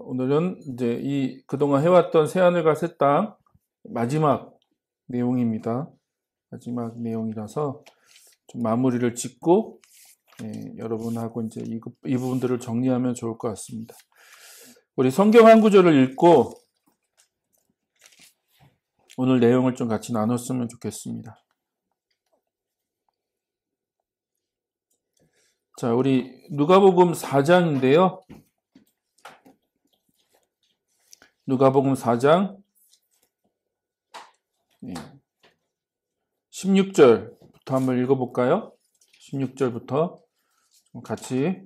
오늘은 이제 그동안 해왔던 새하늘과 새 땅 마지막 내용입니다. 마지막 내용이라서 좀 마무리를 짓고 여러분하고 이제 이 부분들을 정리하면 좋을 것 같습니다. 우리 성경 한 구절을 읽고 오늘 내용을 좀 같이 나눴으면 좋겠습니다. 자, 우리 누가복음 4장인데요. 누가복음 4장 16절부터 한번 읽어볼까요? 16절부터 같이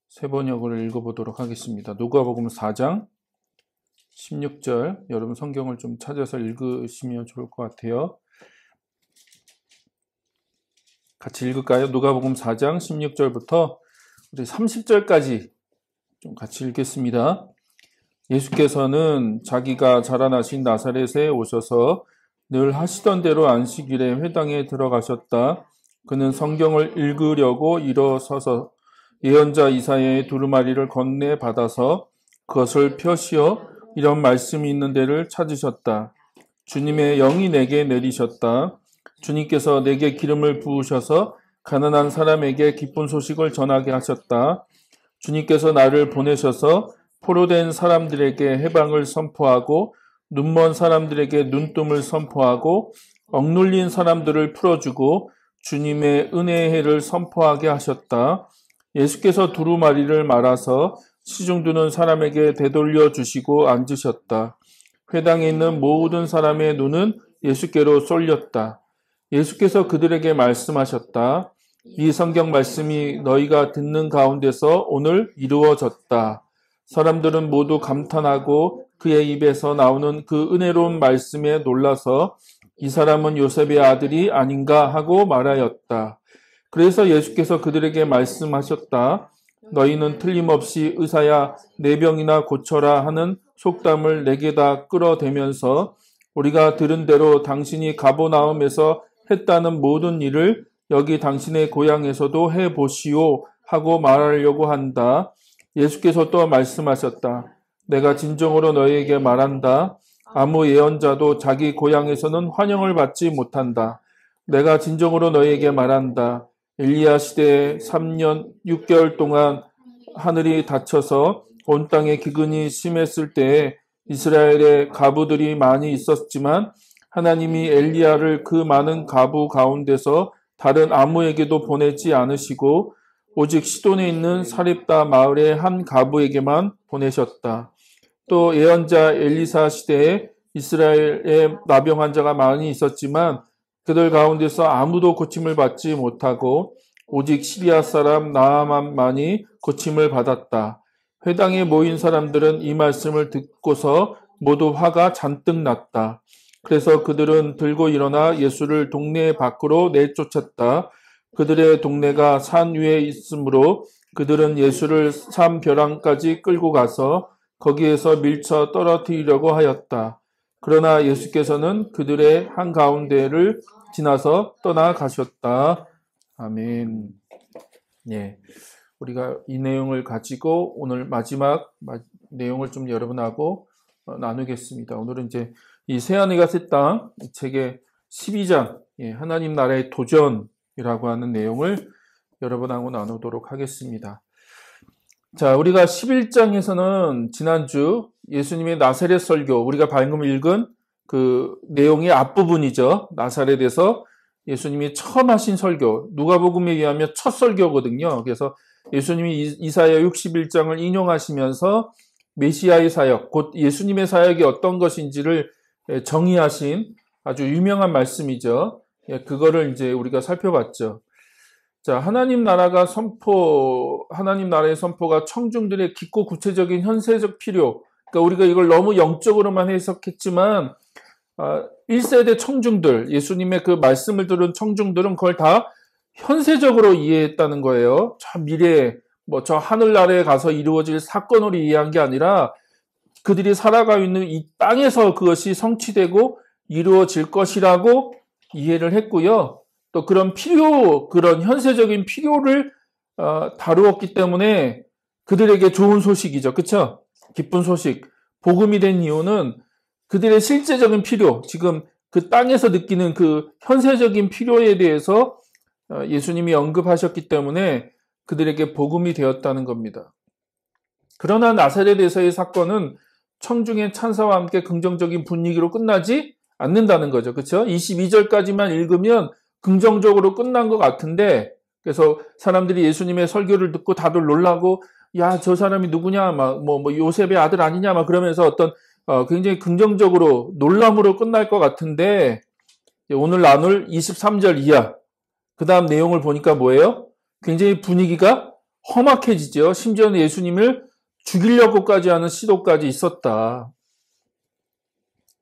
세 번역을 읽어보도록 하겠습니다. 누가복음 4장 16절, 여러분 성경을 좀 찾아서 읽으시면 좋을 것 같아요. 같이 읽을까요? 누가복음 4장 16절부터 우리 30절까지 좀 같이 읽겠습니다. 예수께서는 자기가 자라나신 나사렛에 오셔서 늘 하시던 대로 안식일에 회당에 들어가셨다. 그는 성경을 읽으려고 일어서서 예언자 이사야의 두루마리를 건네 받아서 그것을 펴시어 이런 말씀이 있는 데를 찾으셨다. 주님의 영이 내게 내리셨다. 주님께서 내게 기름을 부으셔서 가난한 사람에게 기쁜 소식을 전하게 하셨다. 주님께서 나를 보내셔서 포로된 사람들에게 해방을 선포하고 눈먼 사람들에게 눈뜸을 선포하고 억눌린 사람들을 풀어주고 주님의 은혜의 해를 선포하게 하셨다. 예수께서 두루마리를 말아서 시중드는 사람에게 되돌려 주시고 앉으셨다. 회당에 있는 모든 사람의 눈은 예수께로 쏠렸다. 예수께서 그들에게 말씀하셨다. 이 성경 말씀이 너희가 듣는 가운데서 오늘 이루어졌다. 사람들은 모두 감탄하고 그의 입에서 나오는 그 은혜로운 말씀에 놀라서 이 사람은 요셉의 아들이 아닌가 하고 말하였다. 그래서 예수께서 그들에게 말씀하셨다. 너희는 틀림없이 의사야 내 병이나 고쳐라 하는 속담을 내게다 끌어대면서 우리가 들은 대로 당신이 가버나움에서 했다는 모든 일을 여기 당신의 고향에서도 해보시오 하고 말하려고 한다. 예수께서 또 말씀하셨다. 내가 진정으로 너희에게 말한다. 아무 예언자도 자기 고향에서는 환영을 받지 못한다. 내가 진정으로 너희에게 말한다. 엘리야 시대에 3년 6개월 동안 하늘이 닫혀서 온 땅에 기근이 심했을 때에 이스라엘에 가부들이 많이 있었지만 하나님이 엘리야를 그 많은 가부 가운데서 다른 아무에게도 보내지 않으시고 오직 시돈에 있는 사렙다 마을의 한 가부에게만 보내셨다. 또 예언자 엘리사 시대에 이스라엘에 나병 환자가 많이 있었지만 그들 가운데서 아무도 고침을 받지 못하고 오직 시리아 사람 나아만만이 고침을 받았다. 회당에 모인 사람들은 이 말씀을 듣고서 모두 화가 잔뜩 났다. 그래서 그들은 들고 일어나 예수를 동네 밖으로 내쫓았다. 그들의 동네가 산 위에 있으므로 그들은 예수를 산 벼랑까지 끌고 가서 거기에서 밀쳐 떨어뜨리려고 하였다. 그러나 예수께서는 그들의 한가운데를 지나서 떠나가셨다. 아멘. 예, 우리가 이 내용을 가지고 오늘 마지막 내용을 좀 여러분하고 나누겠습니다. 오늘은 이제 이 새하늘과 새 땅 책의 12장 하나님 나라의 도전이라고 하는 내용을 여러분하고 나누도록 하겠습니다. 자, 우리가 11장에서는 지난주 예수님의 나사렛 설교, 우리가 방금 읽은 그 내용의 앞부분이죠. 나사렛에서 예수님이 처음 하신 설교, 누가복음에 의하면 첫 설교거든요. 그래서 예수님이 이사야 61장을 인용하시면서 메시아의 사역, 곧 예수님의 사역이 어떤 것인지를 정의하신 아주 유명한 말씀이죠. 그거를 이제 우리가 살펴봤죠. 자, 하나님 나라의 선포가 청중들의 깊고 구체적인 현세적 필요. 그러니까 우리가 이걸 너무 영적으로만 해석했지만 1세대 청중들, 예수님의 그 말씀을 들은 청중들은 그걸 다 현세적으로 이해했다는 거예요. 저 미래에, 저 하늘나라에 가서 이루어질 사건으로 이해한 게 아니라 그들이 살아가고 있는 이 땅에서 그것이 성취되고 이루어질 것이라고 이해를 했고요. 또 그런 현세적인 필요를 다루었기 때문에 그들에게 좋은 소식이죠. 그쵸? 기쁜 소식. 복음이 된 이유는 그들의 실제적인 필요, 지금 그 땅에서 느끼는 그 현세적인 필요에 대해서 예수님이 언급하셨기 때문에 그들에게 복음이 되었다는 겁니다. 그러나 나사렛에서의 사건은 청중의 찬사와 함께 긍정적인 분위기로 끝나지 않는다는 거죠. 그렇죠? 22절까지만 읽으면 긍정적으로 끝난 것 같은데, 그래서 사람들이 예수님의 설교를 듣고 다들 놀라고, 야, 저 사람이 누구냐, 요셉의 아들 아니냐, 그러면서 어떤 굉장히 긍정적으로 놀람으로 끝날 것 같은데, 오늘 나눌 23절 이하, 그 다음 내용을 보니까 뭐예요? 굉장히 분위기가 험악해지죠. 심지어는 예수님을 죽이려고까지 하는 시도까지 있었다.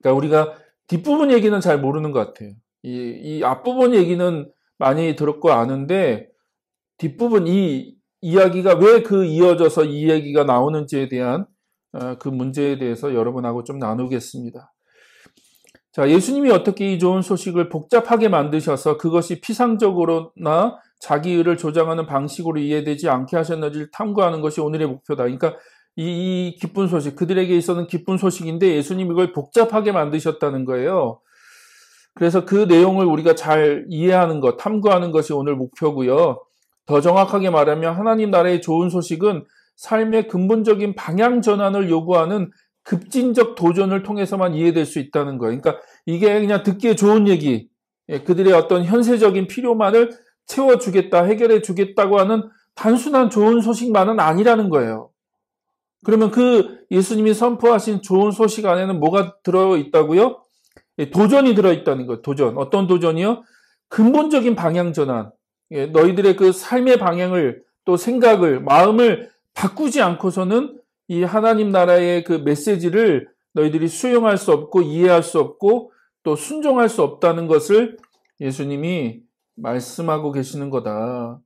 그러니까 우리가 뒷부분 얘기는 잘 모르는 것 같아요. 이 앞부분 얘기는 많이 들었고 아는데, 뒷부분 이 이야기가 왜 그 이어져서 이 얘기가 나오는지에 대한 그 문제에 대해서 여러분하고 좀 나누겠습니다. 자, 예수님이 어떻게 이 좋은 소식을 복잡하게 만드셔서 그것이 피상적으로나 자기 의를 조장하는 방식으로 이해되지 않게 하셨는지를 탐구하는 것이 오늘의 목표다. 그러니까 이 기쁜 소식, 그들에게 있어서는 기쁜 소식인데 예수님이 이걸 복잡하게 만드셨다는 거예요. 그래서 그 내용을 우리가 잘 이해하는 것, 탐구하는 것이 오늘 목표고요. 더 정확하게 말하면 하나님 나라의 좋은 소식은 삶의 근본적인 방향 전환을 요구하는 급진적 도전을 통해서만 이해될 수 있다는 거예요. 그러니까 이게 그냥 듣기에 좋은 얘기, 그들의 어떤 현세적인 필요만을 채워주겠다, 해결해주겠다고 하는 단순한 좋은 소식만은 아니라는 거예요. 그러면 그 예수님이 선포하신 좋은 소식 안에는 뭐가 들어있다고요? 도전이 들어있다는 거예요. 도전. 어떤 도전이요? 근본적인 방향 전환. 너희들의 그 삶의 방향을 또 생각을, 마음을 바꾸지 않고서는 이 하나님 나라의 그 메시지를 너희들이 수용할 수 없고 이해할 수 없고 또 순종할 수 없다는 것을 예수님이 말씀하고 계시는 거다.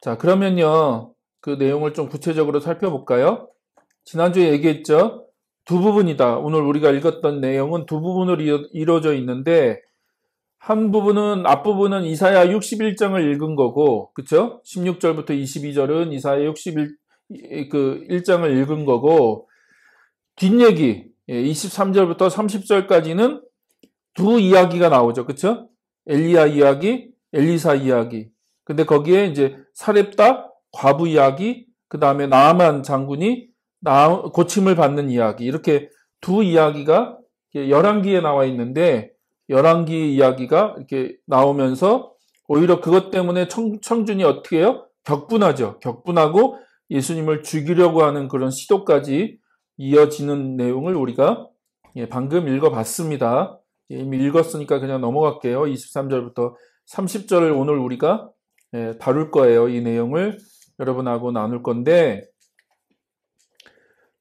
자, 그러면요. 그 내용을 좀 구체적으로 살펴볼까요? 지난주에 얘기했죠. 두 부분이다. 오늘 우리가 읽었던 내용은 두 부분으로 이루어져 있는데 한 부분은 앞부분은 이사야 61장을 읽은 거고, 그렇죠? 16절부터 22절은 이사야 61장을 읽은 거고, 뒷얘기 23절부터 30절까지는 두 이야기가 나오죠. 그렇죠? 엘리야 이야기, 엘리사 이야기. 근데 거기에 이제 사렙다 과부 이야기, 그다음에 나아만 장군이 고침을 받는 이야기. 이렇게 두 이야기가 열왕기에 나와 있는데 열왕기 이야기가 이렇게 나오면서 오히려 그것 때문에 청중이 어떻게 해요? 격분하죠. 격분하고 예수님을 죽이려고 하는 그런 시도까지 이어지는 내용을 우리가 방금 읽어봤습니다. 이미 읽었으니까 그냥 넘어갈게요. 23절부터 30절을 오늘 우리가 다룰 거예요. 이 내용을 여러분하고 나눌 건데,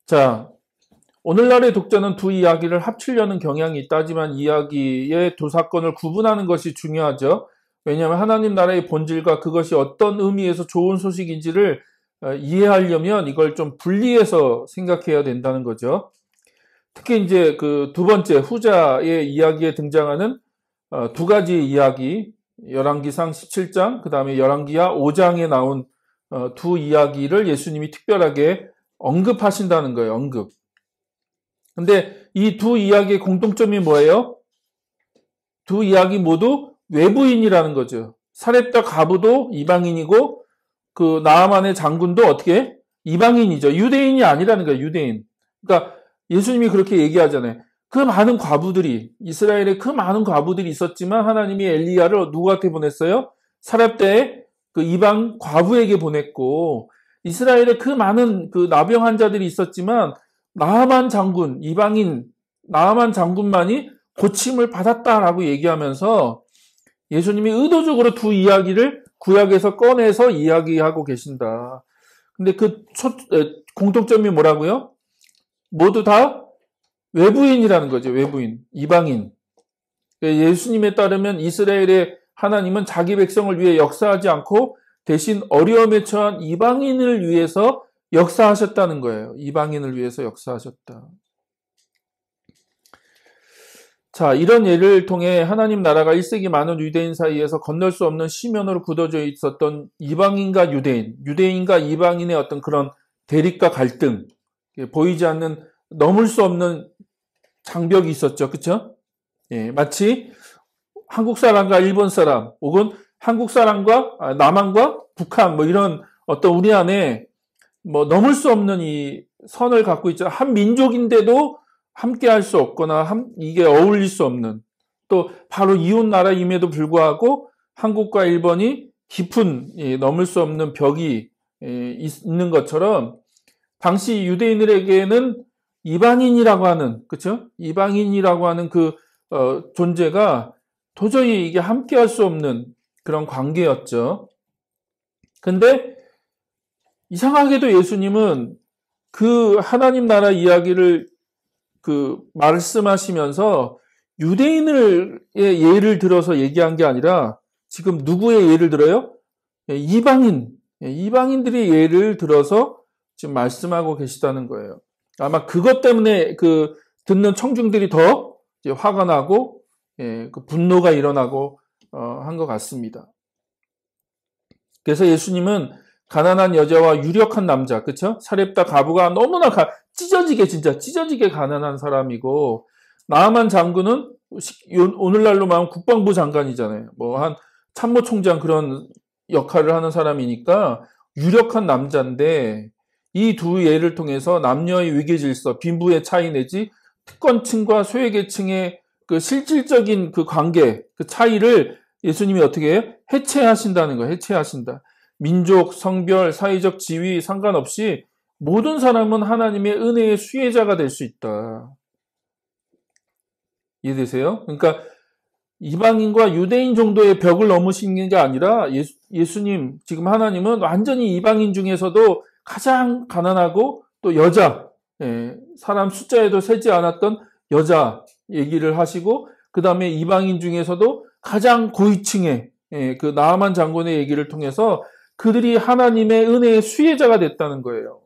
자, 오늘날의 독자는 두 이야기를 합치려는 경향이 있다지만 이야기의 두 사건을 구분하는 것이 중요하죠. 왜냐하면 하나님 나라의 본질과 그것이 어떤 의미에서 좋은 소식인지를 이해하려면 이걸 좀 분리해서 생각해야 된다는 거죠. 특히 이제 그 두 번째 후자의 이야기에 등장하는 두 가지 이야기, 열왕기상 17장, 그 다음에 열왕기하 5장에 나온 두 이야기를 예수님이 특별하게 언급하신다는 거예요. 언급. 근데 이 두 이야기의 공통점이 뭐예요? 두 이야기 모두 외부인이라는 거죠. 사렙다 과부도 이방인이고 그 나아만의 장군도 어떻게 이방인이죠. 유대인이 아니라는 거예요. 유대인. 그러니까 예수님이 그렇게 얘기하잖아요. 그 많은 과부들이, 이스라엘에 그 많은 과부들이 있었지만 하나님이 엘리야를 누구한테 보냈어요? 사렙다의 그 이방 과부에게 보냈고, 이스라엘에 그 많은 그 나병 환자들이 있었지만 나아만 장군, 이방인 나아만 장군만이 고침을 받았다라고 얘기하면서 예수님이 의도적으로 두 이야기를 구약에서 꺼내서 이야기하고 계신다. 근데 그 공통점이 뭐라고요? 모두 다 외부인이라는 거죠. 외부인, 이방인. 예수님에 따르면 이스라엘의 하나님은 자기 백성을 위해 역사하지 않고 대신 어려움에 처한 이방인을 위해서 역사하셨다는 거예요. 이방인을 위해서 역사하셨다. 자, 이런 예를 통해 하나님 나라가 1세기 많은 유대인 사이에서 건널 수 없는 시면으로 굳어져 있었던 이방인과 유대인, 유대인과 이방인의 어떤 그런 대립과 갈등, 보이지 않는 넘을 수 없는 장벽이 있었죠. 그렇죠? 예, 마치 한국 사람과 일본 사람, 혹은 한국 사람과 남한과 북한, 뭐 이런 어떤 우리 안에 뭐 넘을 수 없는 이 선을 갖고 있죠. 한 민족인데도 함께 할 수 없거나 이게 어울릴 수 없는, 또 바로 이웃 나라임에도 불구하고 한국과 일본이 깊은 넘을 수 없는 벽이 있는 것처럼 당시 유대인들에게는 이방인이라고 하는, 그렇죠? 이방인이라고 하는 그 존재가 도저히 이게 함께 할 수 없는 그런 관계였죠. 근데 이상하게도 예수님은 그 하나님 나라 이야기를 말씀하시면서 유대인의 예를 들어서 얘기한 게 아니라 지금 누구의 예를 들어요? 이방인들의 예를 들어서 지금 말씀하고 계시다는 거예요. 아마 그것 때문에 듣는 청중들이 더 이제 화가 나고 그 분노가 일어나고 한 것 같습니다. 그래서 예수님은 가난한 여자와 유력한 남자, 그쵸? 사렙다 가부가 너무나 찢어지게 가난한 사람이고, 나아만 장군은 오늘날로 말하면 국방부 장관이잖아요. 뭐 한 참모총장 그런 역할을 하는 사람이니까 유력한 남자인데, 이 두 예를 통해서 남녀의 위계 질서, 빈부의 차이 내지 특권층과 소외계층의 그 실질적인 그 관계, 그 차이를 예수님이 어떻게 해요? 해체하신다는 거예요. 해체하신다. 민족, 성별, 사회적 지위 상관없이 모든 사람은 하나님의 은혜의 수혜자가 될 수 있다. 이해되세요? 그러니까 이방인과 유대인 정도의 벽을 넘으시는 게 아니라 예수님, 지금 하나님은 완전히 이방인 중에서도 가장 가난하고 또 여자, 사람 숫자에도 세지 않았던 여자 얘기를 하시고, 그 다음에 이방인 중에서도 가장 고위층의 그 나아만 장군의 얘기를 통해서 그들이 하나님의 은혜의 수혜자가 됐다는 거예요.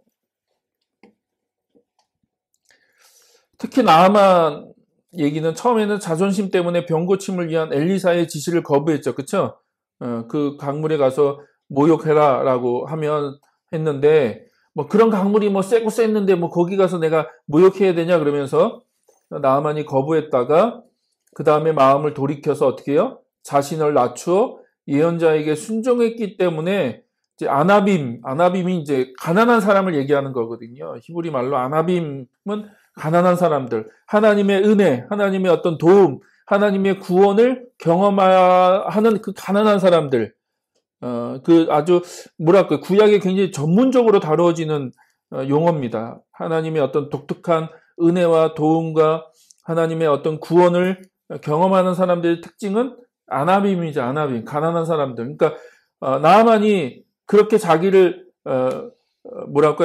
특히 나아만 얘기는 처음에는 자존심 때문에 병 고침을 위한 엘리사의 지시를 거부했죠. 그쵸? 그 강물에 가서 모욕해라라고 했는데, 뭐 그런 강물이 뭐 세고 셌는데 뭐 거기 가서 내가 모욕해야 되냐 그러면서 나아만이 거부했다가 그 다음에 마음을 돌이켜서 어떻게 해요? 자신을 낮추어 예언자에게 순종했기 때문에 이제 아나빔이 이제 가난한 사람을 얘기하는 거거든요. 히브리 말로 아나빔은 가난한 사람들, 하나님의 은혜, 하나님의 어떤 도움, 하나님의 구원을 경험하는 그 가난한 사람들, 아주 구약에 굉장히 전문적으로 다루어지는 용어입니다. 하나님의 어떤 독특한 은혜와 도움과 하나님의 어떤 구원을 경험하는 사람들의 특징은 아나빔이죠. 아나빔, 가난한 사람들. 그러니까 나아만이 그렇게 자기를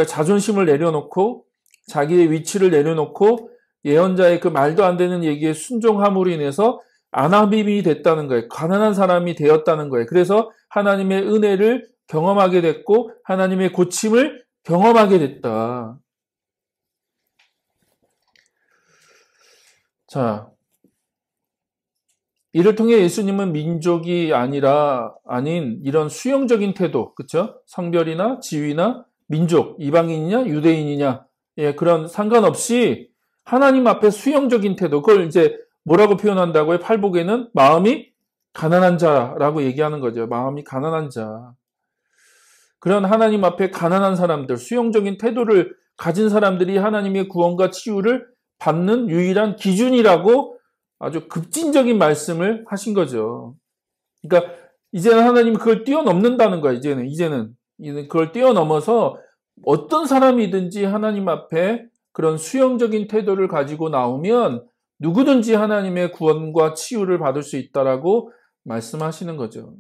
자존심을 내려놓고 자기의 위치를 내려놓고 예언자의 그 말도 안 되는 얘기에 순종함으로 인해서 아나빔이 됐다는 거예요. 가난한 사람이 되었다는 거예요. 그래서 하나님의 은혜를 경험하게 됐고 하나님의 고침을 경험하게 됐다. 자, 이를 통해 예수님은 민족이 아닌 이런 수용적인 태도, 그쵸? 성별이나 지위나 민족, 이방인이냐, 유대인이냐, 그런 상관없이 하나님 앞에 수용적인 태도, 그걸 이제 뭐라고 표현한다고요? 팔복에는 마음이 가난한 자라고 얘기하는 거죠. 마음이 가난한 자. 그런 하나님 앞에 가난한 사람들, 수용적인 태도를 가진 사람들이 하나님의 구원과 치유를 받는 유일한 기준이라고 아주 급진적인 말씀을 하신 거죠. 그러니까 이제는 하나님이 그걸 뛰어넘는다는 거야. 이제는 그걸 뛰어넘어서 어떤 사람이든지 하나님 앞에 그런 수용적인 태도를 가지고 나오면 누구든지 하나님의 구원과 치유를 받을 수 있다라고 말씀하시는 거죠.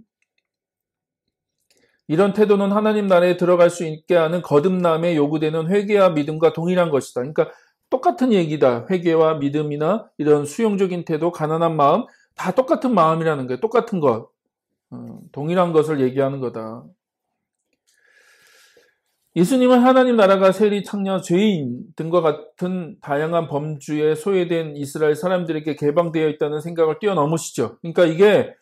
이런 태도는 하나님 나라에 들어갈 수 있게 하는 거듭남에 요구되는 회개와 믿음과 동일한 것이다. 그러니까 똑같은 얘기다. 회개와 믿음이나 이런 수용적인 태도, 가난한 마음, 다 똑같은 마음이라는 거예요. 똑같은 것. 동일한 것을 얘기하는 거다. 예수님은 하나님 나라가 세리, 창녀, 죄인 등과 같은 다양한 범주에 소외된 이스라엘 사람들에게 개방되어 있다는 생각을 뛰어넘으시죠. 그러니까 이게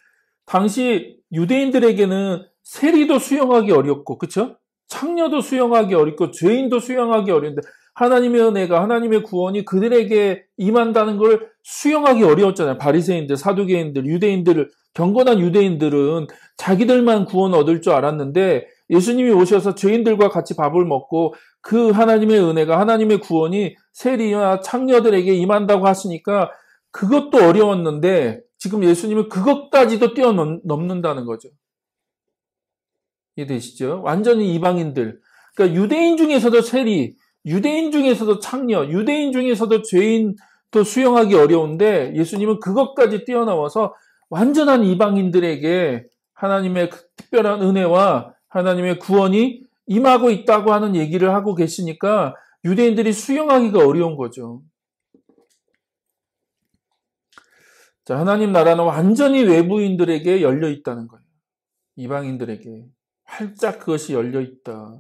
당시 유대인들에게는 세리도 수용하기 어렵고, 그쵸? 창녀도 수용하기 어렵고, 죄인도 수용하기 어려운데, 하나님의 은혜가, 하나님의 구원이 그들에게 임한다는 걸 수용하기 어려웠잖아요. 바리새인들, 사두개인들, 유대인들을, 경건한 유대인들은 자기들만 구원 얻을 줄 알았는데, 예수님이 오셔서 죄인들과 같이 밥을 먹고 그 하나님의 은혜가, 하나님의 구원이 세리와 창녀들에게 임한다고 하시니까 그것도 어려웠는데 지금 예수님은 그것까지도 뛰어넘는다는 거죠. 이해되시죠? 완전히 이방인들. 그러니까 유대인 중에서도 세리, 유대인 중에서도 창녀, 유대인 중에서도 죄인도 수용하기 어려운데 예수님은 그것까지 뛰어넘어서 완전한 이방인들에게 하나님의 특별한 은혜와 하나님의 구원이 임하고 있다고 하는 얘기를 하고 계시니까 유대인들이 수용하기가 어려운 거죠. 자, 하나님 나라는 완전히 외부인들에게 열려 있다는 거예요. 이방인들에게 활짝 그것이 열려 있다.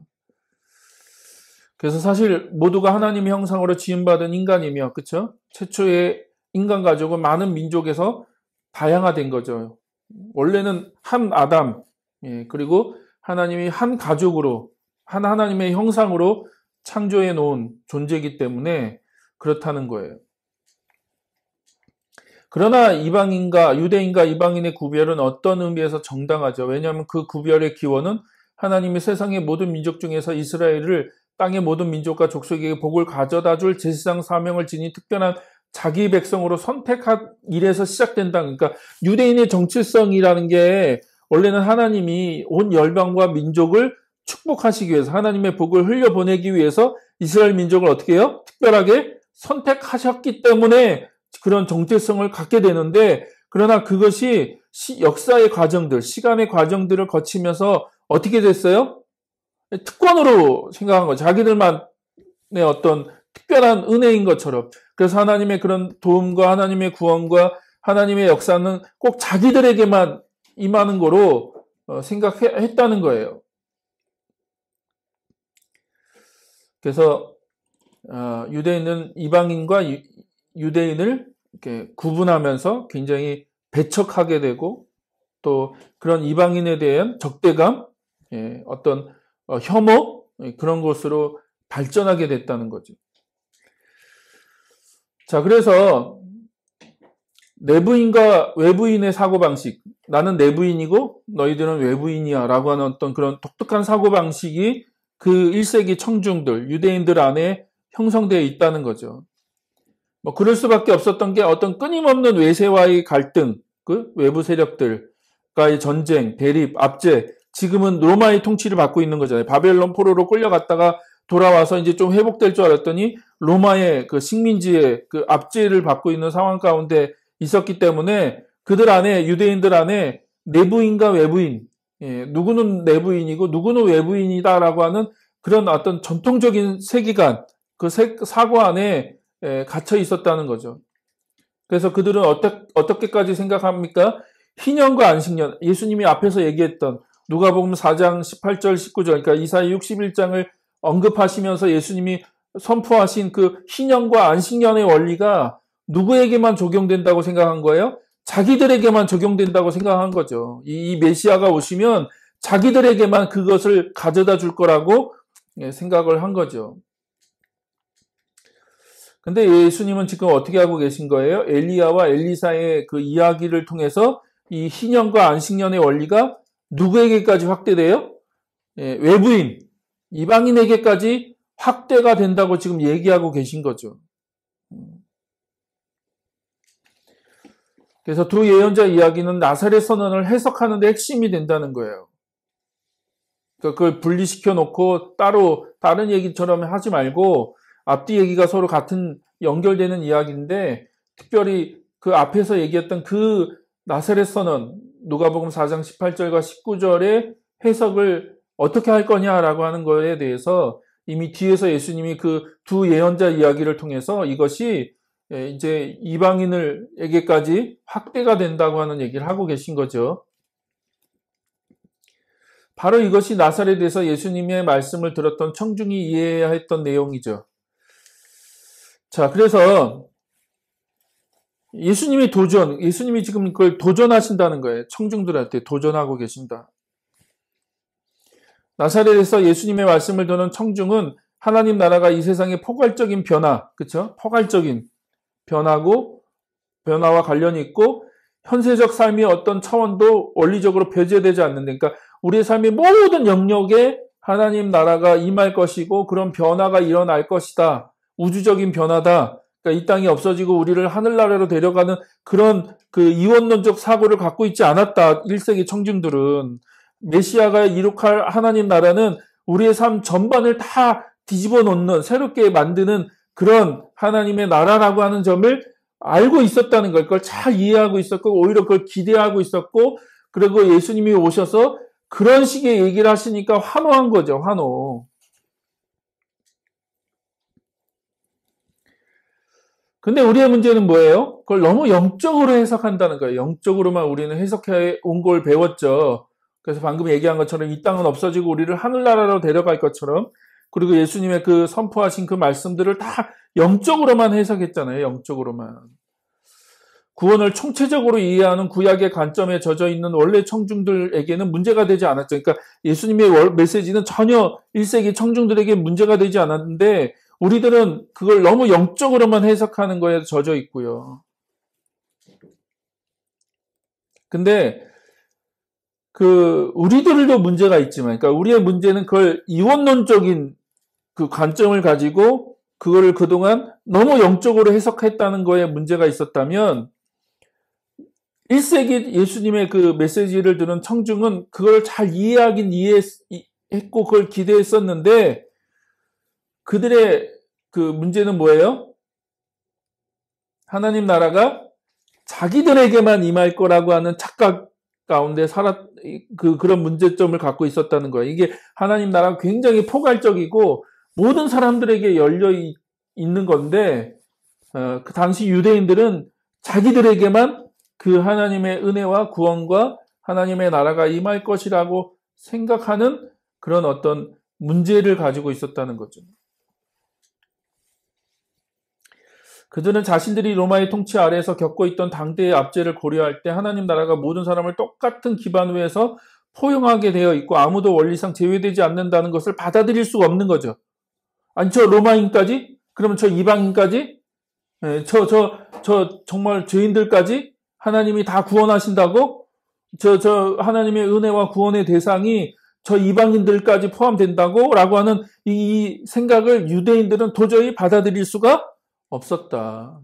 그래서 사실 모두가 하나님의 형상으로 지음받은 인간이며, 그렇죠? 최초의 인간 가족은 많은 민족에서 다양화된 거죠. 원래는 한 아담, 그리고 하나님이 한 가족으로, 한 하나님의 형상으로 창조해 놓은 존재이기 때문에 그렇다는 거예요. 그러나 이방인과 유대인과 이방인의 구별은 어떤 의미에서 정당하죠. 왜냐하면 그 구별의 기원은 하나님이 세상의 모든 민족 중에서 이스라엘을 땅의 모든 민족과 족속에게 복을 가져다 줄 제사장 사명을 지닌 특별한 자기 백성으로 선택한 일에서 시작된다. 그러니까 유대인의 정체성이라는 게 원래는 하나님이 온 열방과 민족을 축복하시기 위해서 하나님의 복을 흘려보내기 위해서 이스라엘 민족을 어떻게 해요? 특별하게 선택하셨기 때문에 그런 정체성을 갖게 되는데 그러나 그것이 역사의 과정들, 시간의 과정들을 거치면서 어떻게 됐어요? 특권으로 생각한 거죠. 자기들만의 어떤 특별한 은혜인 것처럼. 그래서 하나님의 그런 도움과 하나님의 구원과 하나님의 역사는 꼭 자기들에게만 임하는 거로 생각했다는 거예요. 그래서 유대인은 이방인과 유대인을 이렇게 구분하면서 굉장히 배척하게 되고 또 그런 이방인에 대한 적대감, 어떤 혐오 그런 것으로 발전하게 됐다는 거죠. 자, 그래서 내부인과 외부인의 사고방식, 나는 내부인이고 너희들은 외부인이야 라고 하는 어떤 그런 독특한 사고방식이 그 1세기 청중들, 유대인들 안에 형성되어 있다는 거죠. 뭐 그럴 수밖에 없었던 게 어떤 끊임없는 외세와의 갈등, 그 외부 세력들과의 전쟁, 대립, 압제, 지금은 로마의 통치를 받고 있는 거잖아요. 바벨론 포로로 끌려갔다가 돌아와서 이제 좀 회복될 줄 알았더니 로마의 그 식민지의 그 압제를 받고 있는 상황 가운데 있었기 때문에 그들 안에, 유대인들 안에 내부인과 외부인, 누구는 내부인이고 누구는 외부인이다라고 하는 그런 어떤 전통적인 세계관, 그 사고 안에 갇혀 있었다는 거죠. 그래서 그들은 어떻게까지 생각합니까? 희년과 안식년, 예수님이 앞에서 얘기했던 누가복음 4장 18절 19절, 그러니까 이사야 61장을 언급하시면서 예수님이 선포하신 그 희년과 안식년의 원리가 누구에게만 적용된다고 생각한 거예요? 자기들에게만 적용된다고 생각한 거죠. 이 메시아가 오시면 자기들에게만 그것을 가져다 줄 거라고 생각을 한 거죠. 근데 예수님은 지금 어떻게 하고 계신 거예요? 엘리야와 엘리사의 그 이야기를 통해서 이 희년과 안식년의 원리가 누구에게까지 확대돼요? 외부인, 이방인에게까지 확대가 된다고 지금 얘기하고 계신 거죠. 그래서 두 예언자 이야기는 나사렛 선언을 해석하는 데 핵심이 된다는 거예요. 그러니까 그걸 분리시켜 놓고 따로 다른 얘기처럼 하지 말고 앞뒤 얘기가 서로 같은 연결되는 이야기인데 특별히 그 앞에서 얘기했던 그 나사렛 선언 누가복음 4장 18절과 19절의 해석을 어떻게 할 거냐라고 하는 거에 대해서 이미 뒤에서 예수님이 그 두 예언자 이야기를 통해서 이것이 이제 이방인에게까지 확대가 된다고 하는 얘기를 하고 계신 거죠. 바로 이것이 나사렛에서 예수님의 말씀을 들었던 청중이 이해해야 했던 내용이죠. 자, 그래서 예수님이 지금 그걸 도전하신다는 거예요. 청중들한테 도전하고 계신다. 나사렛에서 예수님의 말씀을 듣는 청중은 하나님 나라가 이 세상의 포괄적인 변화, 그쵸? 포괄적인 변화와 관련이 있고, 현세적 삶의 어떤 차원도 원리적으로 배제되지 않는다. 그러니까 우리의 삶의 모든 영역에 하나님 나라가 임할 것이고, 그런 변화가 일어날 것이다. 우주적인 변화다. 그러니까 이 땅이 없어지고 우리를 하늘나라로 데려가는 그런 그 이원론적 사고를 갖고 있지 않았다. 1세기 청중들은. 메시아가 이룩할 하나님 나라는 우리의 삶 전반을 다 뒤집어 놓는, 새롭게 만드는 그런 하나님의 나라라고 하는 점을 알고 있었다는 걸, 그걸 잘 이해하고 있었고, 오히려 그걸 기대하고 있었고, 그리고 예수님이 오셔서 그런 식의 얘기를 하시니까 환호한 거죠, 환호. 근데 우리의 문제는 뭐예요? 그걸 너무 영적으로 해석한다는 거예요. 영적으로만 우리는 해석해 온 걸 배웠죠. 그래서 방금 얘기한 것처럼 이 땅은 없어지고 우리를 하늘나라로 데려갈 것처럼, 그리고 예수님의 그 선포하신 그 말씀들을 다 영적으로만 해석했잖아요. 영적으로만. 구원을 총체적으로 이해하는 구약의 관점에 젖어 있는 원래 청중들에게는 문제가 되지 않았죠. 그러니까 예수님의 메시지는 전혀 1세기 청중들에게 문제가 되지 않았는데, 우리들은 그걸 너무 영적으로만 해석하는 거에 젖어 있고요. 근데 우리들도 문제가 있지만, 그러니까 우리의 문제는 그걸 이원론적인 그 관점을 가지고 그거를 그동안 너무 영적으로 해석했다는 거에 문제가 있었다면, 1세기 예수님의 그 메시지를 들은 청중은 그걸 잘 이해했고 그걸 기대했었는데, 그들의 그 문제는 뭐예요? 하나님 나라가 자기들에게만 임할 거라고 하는 착각 가운데 그런 문제점을 갖고 있었다는 거예요. 이게 하나님 나라가 굉장히 포괄적이고 모든 사람들에게 열려 있는 건데, 그 당시 유대인들은 자기들에게만 그 하나님의 은혜와 구원과 하나님의 나라가 임할 것이라고 생각하는 그런 어떤 문제를 가지고 있었다는 거죠. 그들은 자신들이 로마의 통치 아래에서 겪고 있던 당대의 압제를 고려할 때 하나님 나라가 모든 사람을 똑같은 기반 위에서 포용하게 되어 있고 아무도 원리상 제외되지 않는다는 것을 받아들일 수가 없는 거죠. 아니, 저 로마인까지? 그러면 저 이방인까지? 정말 죄인들까지 하나님이 다 구원하신다고? 하나님의 은혜와 구원의 대상이 저 이방인들까지 포함된다고? 라고 하는 이 생각을 유대인들은 도저히 받아들일 수가 없었다.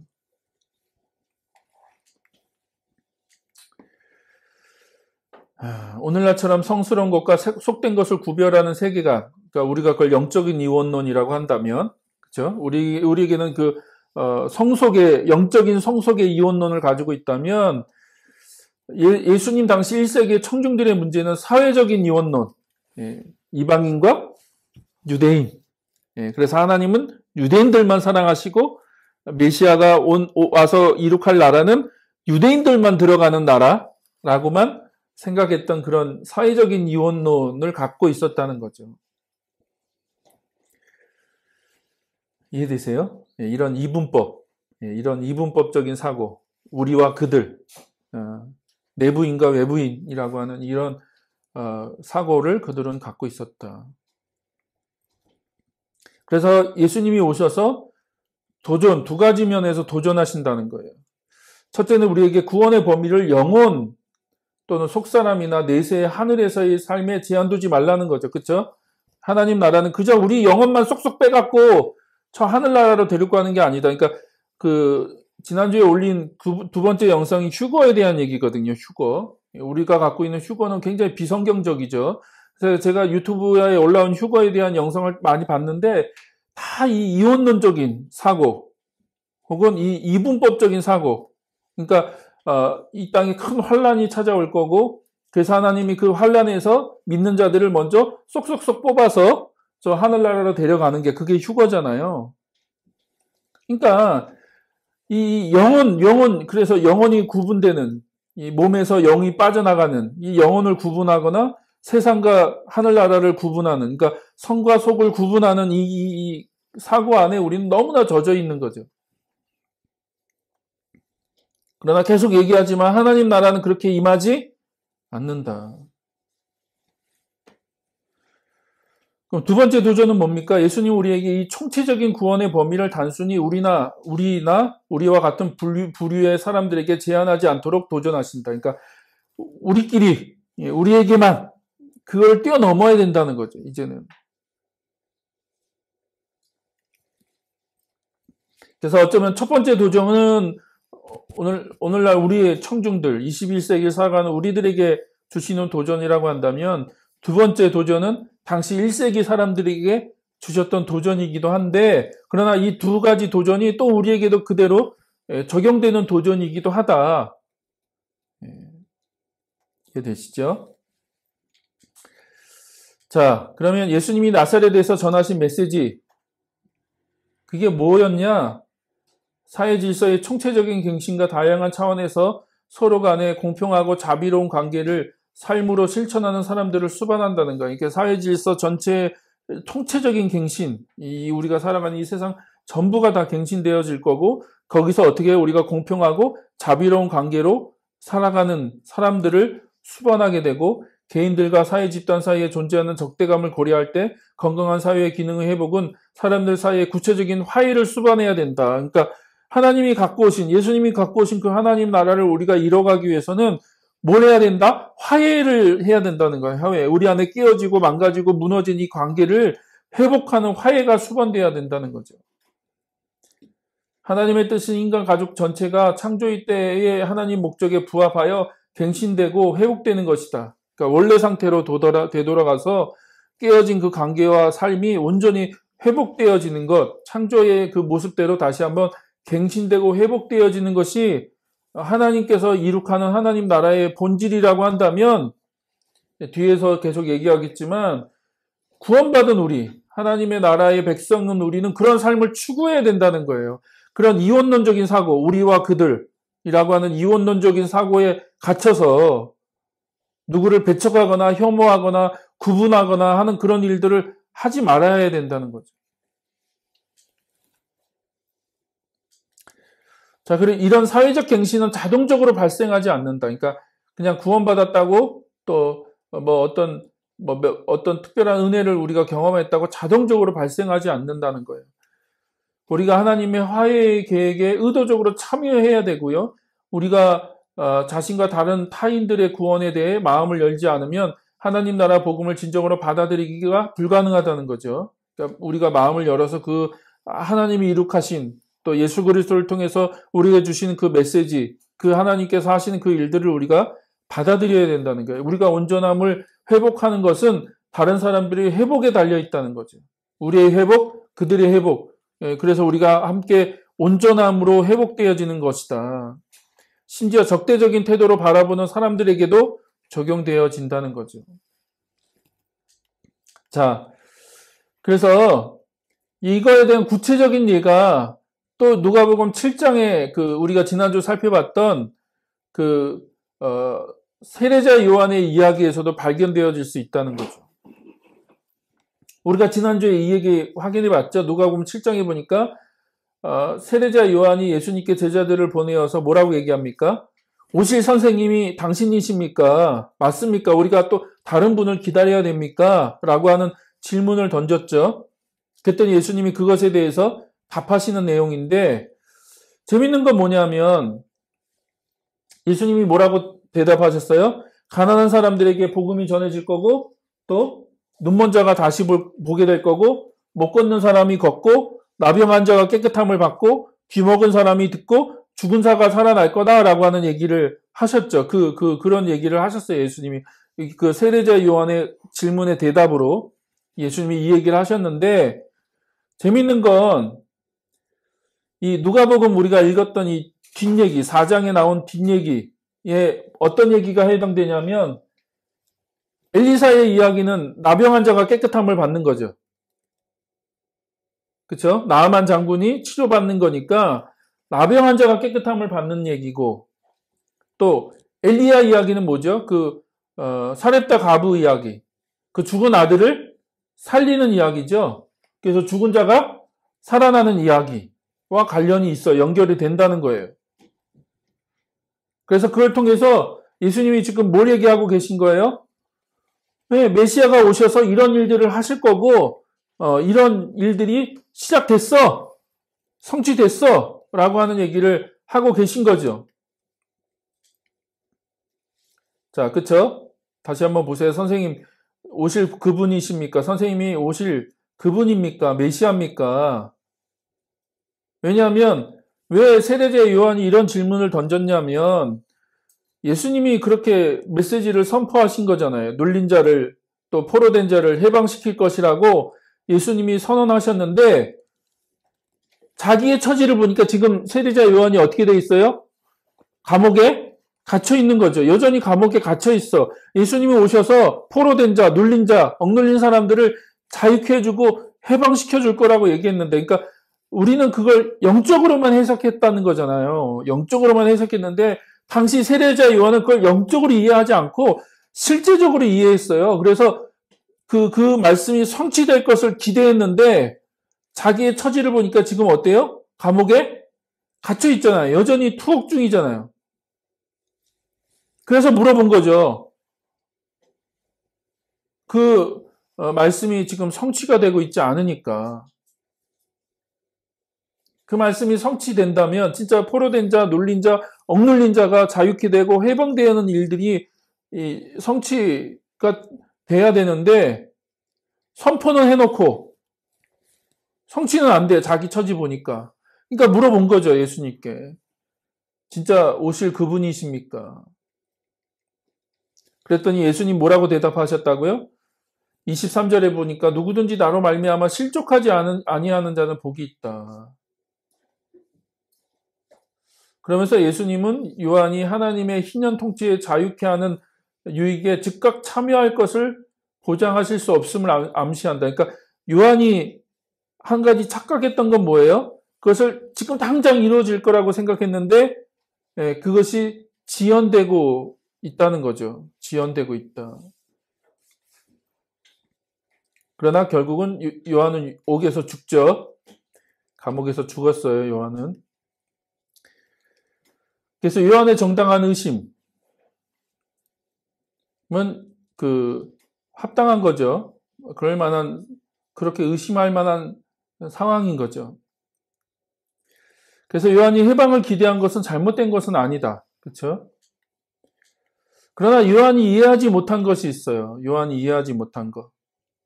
오늘날처럼 성스러운 것과 속된 것을 구별하는 세계가, 그러니까 우리가 그걸 영적인 이원론이라고 한다면, 그렇죠? 우리에게는 영적인 성속의 이원론을 가지고 있다면, 예수님 당시 1세기의 청중들의 문제는 사회적인 이원론, 이방인과 유대인. 그래서 하나님은 유대인들만 사랑하시고, 메시아가 와서 이룩할 나라는 유대인들만 들어가는 나라라고만 생각했던 그런 사회적인 이원론을 갖고 있었다는 거죠. 이해되세요? 이런 이분법적인 사고, 우리와 그들, 내부인과 외부인이라고 하는 이런 사고를 그들은 갖고 있었다. 그래서 예수님이 오셔서 두 가지 면에서 도전하신다는 거예요. 첫째는 우리에게 구원의 범위를 영혼 또는 속사람이나 내세의 하늘에서의 삶에 제한 두지 말라는 거죠. 그렇죠? 하나님 나라는 그저 우리 영혼만 쏙쏙 빼갖고 저 하늘나라로 데리고 가는 게 아니다. 그러니까 지난주에 올린 두 번째 영상이 휴거에 대한 얘기거든요. 휴거. 우리가 갖고 있는 휴거는 굉장히 비성경적이죠. 그래서 제가 유튜브에 올라온 휴거에 대한 영상을 많이 봤는데 다 이 이원론적인 사고 혹은 이 이분법적인 사고, 그러니까 이 땅에 큰 환란이 찾아올 거고, 그래서 하나님이 그 환란에서 믿는 자들을 먼저 쏙쏙쏙 뽑아서 저 하늘나라로 데려가는 게 그게 휴거잖아요. 그러니까 이 그래서 영혼이 구분되는, 이 몸에서 영이 빠져나가는 이 영혼을 구분하거나 세상과 하늘나라를 구분하는, 그러니까 성과 속을 구분하는 이 사고 안에 우리는 너무나 젖어 있는 거죠. 그러나 계속 얘기하지만 하나님 나라는 그렇게 임하지 않는다. 그럼 두 번째 도전은 뭡니까? 예수님 우리에게 이 총체적인 구원의 범위를 단순히 우리와 같은 부류의 사람들에게 제한하지 않도록 도전하신다. 그러니까 우리끼리, 우리에게만 그걸 뛰어넘어야 된다는 거죠, 이제는. 그래서 어쩌면 첫 번째 도전은 오늘날 우리의 청중들, 21세기를 살아가는 우리들에게 주시는 도전이라고 한다면, 두 번째 도전은 당시 1세기 사람들에게 주셨던 도전이기도 한데, 그러나 이 두 가지 도전이 또 우리에게도 그대로 적용되는 도전이기도 하다. 이해되시죠? 자, 그러면 예수님이 나사렛에서 전하신 메시지, 그게 뭐였냐? 사회 질서의 총체적인 갱신과 다양한 차원에서 서로 간의 공평하고 자비로운 관계를 삶으로 실천하는 사람들을 수반한다는 거예요. 이렇게 사회 질서 전체의 총체적인 갱신, 우리가 살아가는 이 세상 전부가 다 갱신되어질 거고, 거기서 어떻게 우리가 공평하고 자비로운 관계로 살아가는 사람들을 수반하게 되고, 개인들과 사회 집단 사이에 존재하는 적대감을 고려할 때 건강한 사회의 기능의 회복은 사람들 사이에 구체적인 화해를 수반해야 된다. 그러니까 하나님이 갖고 오신, 예수님이 갖고 오신 그 하나님 나라를 우리가 이뤄가기 위해서는 뭘 해야 된다? 화해를 해야 된다는 거예요. 화해. 우리 안에 깨어지고 망가지고 무너진 이 관계를 회복하는 화해가 수반돼야 된다는 거죠. 하나님의 뜻은 인간 가족 전체가 창조의 때의 하나님 목적에 부합하여 갱신되고 회복되는 것이다. 그러니까 원래 상태로 되돌아가서 깨어진 그 관계와 삶이 온전히 회복되어지는 것, 창조의 그 모습대로 다시 한번 갱신되고 회복되어지는 것이 하나님께서 이룩하는 하나님 나라의 본질이라고 한다면, 뒤에서 계속 얘기하겠지만 구원받은 우리, 하나님의 나라의 백성은 우리는 그런 삶을 추구해야 된다는 거예요. 그런 이원론적인 사고, 우리와 그들이라고 하는 이원론적인 사고에 갇혀서 누구를 배척하거나 혐오하거나 구분하거나 하는 그런 일들을 하지 말아야 된다는 거죠. 자, 그리고 이런 사회적 갱신은 자동적으로 발생하지 않는다. 그러니까 그냥 구원받았다고 또 어떤 특별한 은혜를 우리가 경험했다고 자동적으로 발생하지 않는다는 거예요. 우리가 하나님의 화해의 계획에 의도적으로 참여해야 되고요. 우리가 자신과 다른 타인들의 구원에 대해 마음을 열지 않으면 하나님 나라 복음을 진정으로 받아들이기가 불가능하다는 거죠. 그러니까 우리가 마음을 열어서 그 하나님이 이룩하신 또 예수 그리스도를 통해서 우리에게 주시는 그 메시지, 그 하나님께서 하시는 그 일들을 우리가 받아들여야 된다는 거예요. 우리가 온전함을 회복하는 것은 다른 사람들의 회복에 달려 있다는 거죠. 우리의 회복, 그들의 회복. 그래서 우리가 함께 온전함으로 회복되어지는 것이다. 심지어 적대적인 태도로 바라보는 사람들에게도 적용되어진다는 거죠. 자, 그래서 이거에 대한 구체적인 예가 또 누가복음 7장에 우리가 지난주 살펴봤던 세례자 요한의 이야기에서도 발견되어질 수 있다는 거죠. 우리가 지난주에 이 얘기 확인해 봤죠. 누가복음 7장에 보니까 세례자 요한이 예수님께 제자들을 보내어서 뭐라고 얘기합니까? 오실 선생님이 당신이십니까? 맞습니까? 우리가 또 다른 분을 기다려야 됩니까? 라고 하는 질문을 던졌죠. 그랬더니 예수님이 그것에 대해서 답하시는 내용인데, 재밌는 건 뭐냐면 예수님이 뭐라고 대답하셨어요? 가난한 사람들에게 복음이 전해질 거고, 또 눈먼 자가 다시 보게 될 거고, 못 걷는 사람이 걷고, 나병 환자가 깨끗함을 받고, 귀먹은 사람이 듣고, 죽은 자가 살아날 거다라고 하는 얘기를 하셨죠. 그런 얘기를 하셨어요. 예수님이 그 세례자 요한의 질문에 대답으로 예수님이 이 얘기를 하셨는데, 재밌는 건 이 누가복음 우리가 읽었던 이 뒷얘기, 4장에 나온 뒷얘기에 어떤 얘기가 해당되냐면, 엘리사의 이야기는 나병 환자가 깨끗함을 받는 거죠. 그렇죠? 나아만 장군이 치료받는 거니까 나병 환자가 깨끗함을 받는 얘기고, 또 엘리야 이야기는 뭐죠? 사렙다 가부 이야기. 그 죽은 아들을 살리는 이야기죠. 그래서 죽은 자가 살아나는 이야기와 관련이 있어 연결이 된다는 거예요. 그래서 그걸 통해서 예수님이 지금 뭘 얘기하고 계신 거예요? 네, 메시아가 오셔서 이런 일들을 하실 거고 이런 일들이 시작됐어. 성취됐어. 라고 하는 얘기를 하고 계신 거죠. 자, 그쵸? 다시 한번 보세요. 선생님 오실 그분이십니까? 선생님이 오실 그분입니까? 메시아입니까? 왜냐하면 왜 세례자 요한이 이런 질문을 던졌냐면 예수님이 그렇게 메시지를 선포하신 거잖아요. 눌린 자를 또 포로된 자를 해방시킬 것이라고 예수님이 선언하셨는데 자기의 처지를 보니까 지금 세례자 요한이 어떻게 돼 있어요? 감옥에 갇혀 있는 거죠. 여전히 감옥에 갇혀 있어. 예수님이 오셔서 포로된 자, 눌린 자, 억눌린 사람들을 자유케 해주고 해방시켜 줄 거라고 얘기했는데, 그러니까 우리는 그걸 영적으로만 해석했다는 거잖아요. 영적으로만 해석했는데 당시 세례자 요한은 그걸 영적으로 이해하지 않고 실제적으로 이해했어요. 그래서 그 말씀이 성취될 것을 기대했는데 자기의 처지를 보니까 지금 어때요? 감옥에 갇혀 있잖아요. 여전히 투옥 중이잖아요. 그래서 물어본 거죠. 그 말씀이 지금 성취가 되고 있지 않으니까. 그 말씀이 성취된다면 진짜 포로된 자, 눌린 자, 억눌린 자가 자유케 되고 해방되는 일들이 성취가 돼야 되는데 선포는 해놓고 성취는 안 돼. 자기 처지 보니까. 그러니까 물어본 거죠. 예수님께. 진짜 오실 그분이십니까? 그랬더니 예수님 뭐라고 대답하셨다고요? 23절에 보니까 누구든지 나로 말미암아 실족하지 아니하는 자는 복이 있다. 그러면서 예수님은 요한이 하나님의 희년 통치에 자유케 하는 유익에 즉각 참여할 것을 보장하실 수 없음을 암시한다. 그러니까 요한이 한 가지 착각했던 건 뭐예요? 그것을 지금 당장 이루어질 거라고 생각했는데 그것이 지연되고 있다는 거죠. 지연되고 있다. 그러나 결국은 요한은 옥에서 죽죠. 감옥에서 죽었어요. 요한은. 그래서 요한의 정당한 의심은 합당한 거죠. 그럴 만한, 그렇게 의심할 만한 상황인 거죠. 그래서 요한이 해방을 기대한 것은 잘못된 것은 아니다. 그렇죠? 그러나 요한이 이해하지 못한 것이 있어요. 요한이 이해하지 못한 것.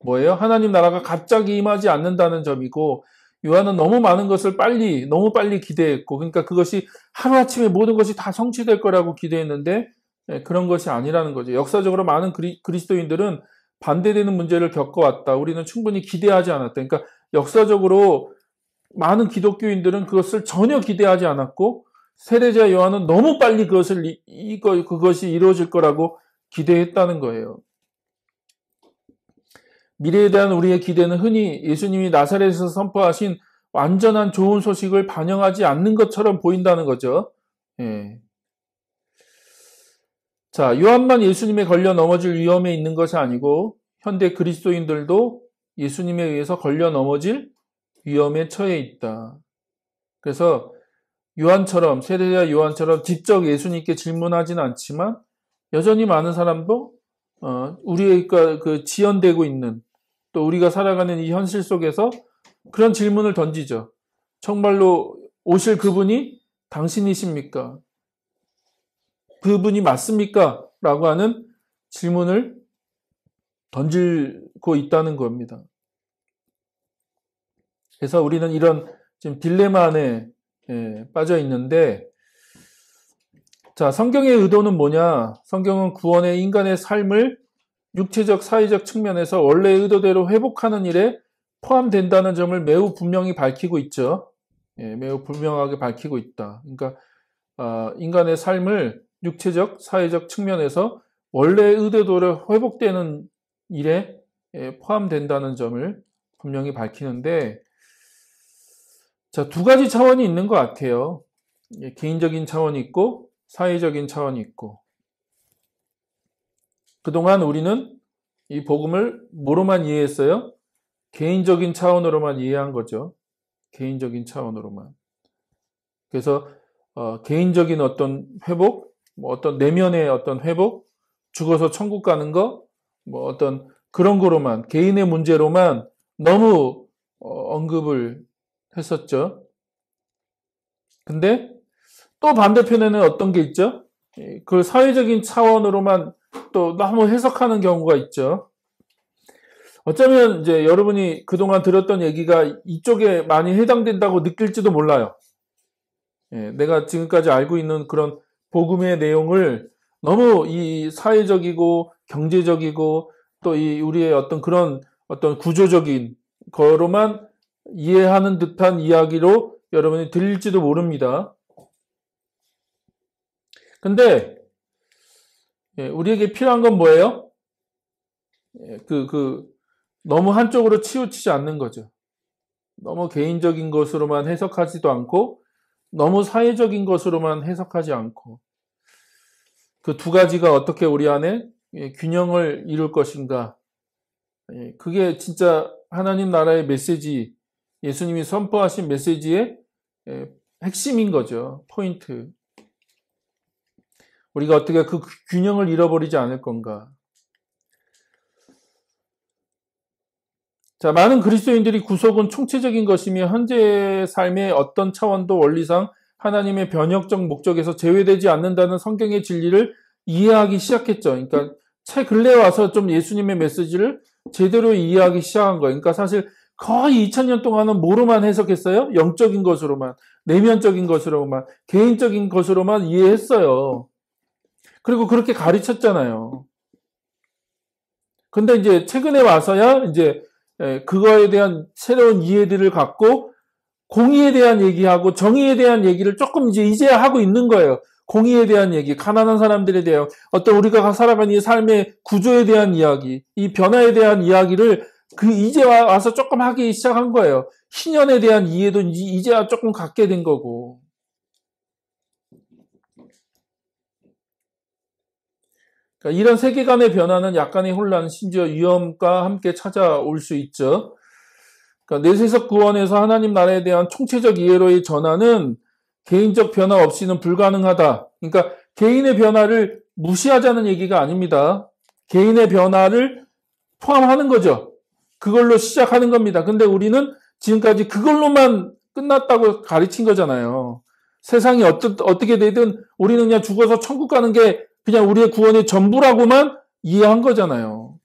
뭐예요? 하나님 나라가 갑자기 임하지 않는다는 점이고 요한은 너무 많은 것을 너무 빨리 기대했고 그러니까 그것이 하루아침에 모든 것이 다 성취될 거라고 기대했는데 그런 것이 아니라는 거죠. 역사적으로 많은 그리스도인들은 반대되는 문제를 겪어왔다. 우리는 충분히 기대하지 않았다. 그러니까 역사적으로 많은 기독교인들은 그것을 전혀 기대하지 않았고 세례자 요한은 너무 빨리 그것이 이루어질 거라고 기대했다는 거예요. 미래에 대한 우리의 기대는 흔히 예수님이 나사렛에서 선포하신 완전한 좋은 소식을 반영하지 않는 것처럼 보인다는 거죠. 예. 자, 요한만 예수님에 걸려 넘어질 위험에 있는 것이 아니고 현대 그리스도인들도 예수님에 의해서 걸려 넘어질 위험에 처해 있다. 그래서 세례자 요한처럼 직접 예수님께 질문하지는 않지만 여전히 많은 사람도 우리가 지연되고 있는 또 우리가 살아가는 이 현실 속에서 그런 질문을 던지죠. 정말로 오실 그분이 당신이십니까? 그분이 맞습니까? 라고 하는 질문을 던지고 있다는 겁니다. 그래서 우리는 이런 지금 딜레마 안에 빠져 있는데, 자, 성경의 의도는 뭐냐? 성경은 구원의 인간의 삶을 육체적, 사회적 측면에서 원래의 의도대로 회복하는 일에 포함된다는 점을 매우 분명히 밝히고 있죠. 매우 분명하게 밝히고 있다. 그러니까 인간의 삶을 육체적, 사회적 측면에서 원래의 의도대로 회복되는 일에 포함된다는 점을 분명히 밝히는데, 자, 두 가지 차원이 있는 것 같아요. 개인적인 차원이 있고 사회적인 차원이 있고. 그동안 우리는 이 복음을 뭐로만 이해했어요? 개인적인 차원으로만 이해한 거죠. 개인적인 차원으로만. 그래서 개인적인 어떤 회복, 뭐 어떤 내면의 어떤 회복, 죽어서 천국 가는 거, 뭐 어떤 그런 거로만, 개인의 문제로만 너무 언급을 했었죠. 근데 또 반대편에는 어떤 게 있죠? 그걸 사회적인 차원으로만 또 너무 해석하는 경우가 있죠. 어쩌면 이제 여러분이 그동안 들었던 얘기가 이쪽에 많이 해당된다고 느낄지도 몰라요. 내가 지금까지 알고 있는 그런 복음의 내용을 너무 이 사회적이고 경제적이고 또 이 우리의 어떤 그런 어떤 구조적인 거로만 이해하는 듯한 이야기로 여러분이 들릴지도 모릅니다. 근데 우리에게 필요한 건 뭐예요? 너무 한쪽으로 치우치지 않는 거죠. 너무 개인적인 것으로만 해석하지도 않고 너무 사회적인 것으로만 해석하지 않고 그 두 가지가 어떻게 우리 안에 균형을 이룰 것인가. 그게 진짜 하나님 나라의 메시지, 예수님이 선포하신 메시지의 핵심인 거죠. 포인트. 우리가 어떻게 그 균형을 잃어버리지 않을 건가. 자, 많은 그리스도인들이 구속은 총체적인 것이며 현재 삶의 어떤 차원도 원리상 하나님의 변혁적 목적에서 제외되지 않는다는 성경의 진리를 이해하기 시작했죠. 그러니까 최 근래에 와서 좀 예수님의 메시지를 제대로 이해하기 시작한 거예요. 그러니까 사실 거의 2000년 동안은 뭐로만 해석했어요? 영적인 것으로만, 내면적인 것으로만, 개인적인 것으로만 이해했어요. 그리고 그렇게 가르쳤잖아요. 근데 이제 최근에 와서야 이제 그거에 대한 새로운 이해들을 갖고 공의에 대한 얘기하고 정의에 대한 얘기를 조금 이제야 하고 있는 거예요. 공의에 대한 얘기, 가난한 사람들에 대한 어떤 우리가 살아가는 이 삶의 구조에 대한 이야기, 이 변화에 대한 이야기를 이제 와서 조금 하기 시작한 거예요. 신년에 대한 이해도 이제야 조금 갖게 된 거고. 그러니까 이런 세계관의 변화는 약간의 혼란, 심지어 위험과 함께 찾아올 수 있죠. 그러니까 내세적 구원에서 하나님 나라에 대한 총체적 이해로의 전환은 개인적 변화 없이는 불가능하다. 그러니까 개인의 변화를 무시하자는 얘기가 아닙니다. 개인의 변화를 포함하는 거죠. 그걸로 시작하는 겁니다. 근데 우리는 지금까지 그걸로만 끝났다고 가르친 거잖아요. 세상이 어떻게 되든 우리는 그냥 죽어서 천국 가는 게 그냥 우리의 구원의 전부라고만 이해한 거잖아요.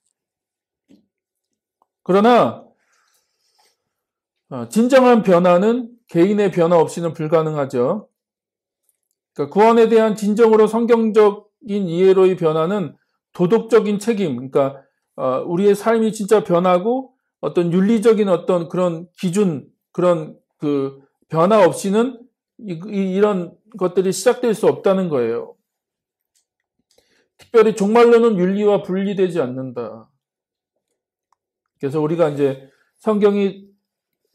그러나 진정한 변화는 개인의 변화 없이는 불가능하죠. 그러니까 구원에 대한 진정으로 성경적인 이해로의 변화는 도덕적인 책임, 그러니까 우리의 삶이 진짜 변하고 어떤 윤리적인 어떤 그런 기준, 그런 그 변화 없이는 이런 것들이 시작될 수 없다는 거예요. 특별히 종말론은 윤리와 분리되지 않는다. 그래서 우리가 이제 성경이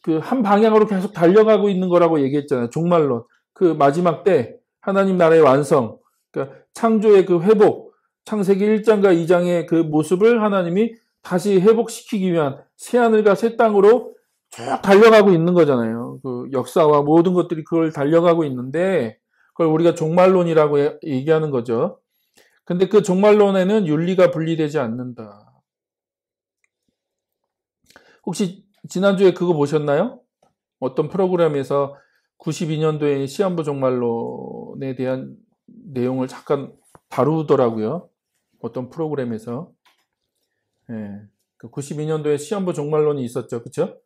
그 한 방향으로 계속 달려가고 있는 거라고 얘기했잖아요. 종말론. 그 마지막 때 하나님 나라의 완성, 그러니까 창조의 그 회복, 창세기 1장과 2장의 그 모습을 하나님이 다시 회복시키기 위한 새하늘과 새 땅으로 쭉 달려가고 있는 거잖아요. 그 역사와 모든 것들이 그걸 달려가고 있는데 그걸 우리가 종말론이라고 얘기하는 거죠. 근데 그 종말론에는 윤리가 분리되지 않는다. 혹시 지난주에 그거 보셨나요? 어떤 프로그램에서 92년도에 시한부 종말론에 대한 내용을 잠깐 다루더라고요. 어떤 프로그램에서. 예. 그 92년도에 시한부 종말론이 있었죠. 그쵸?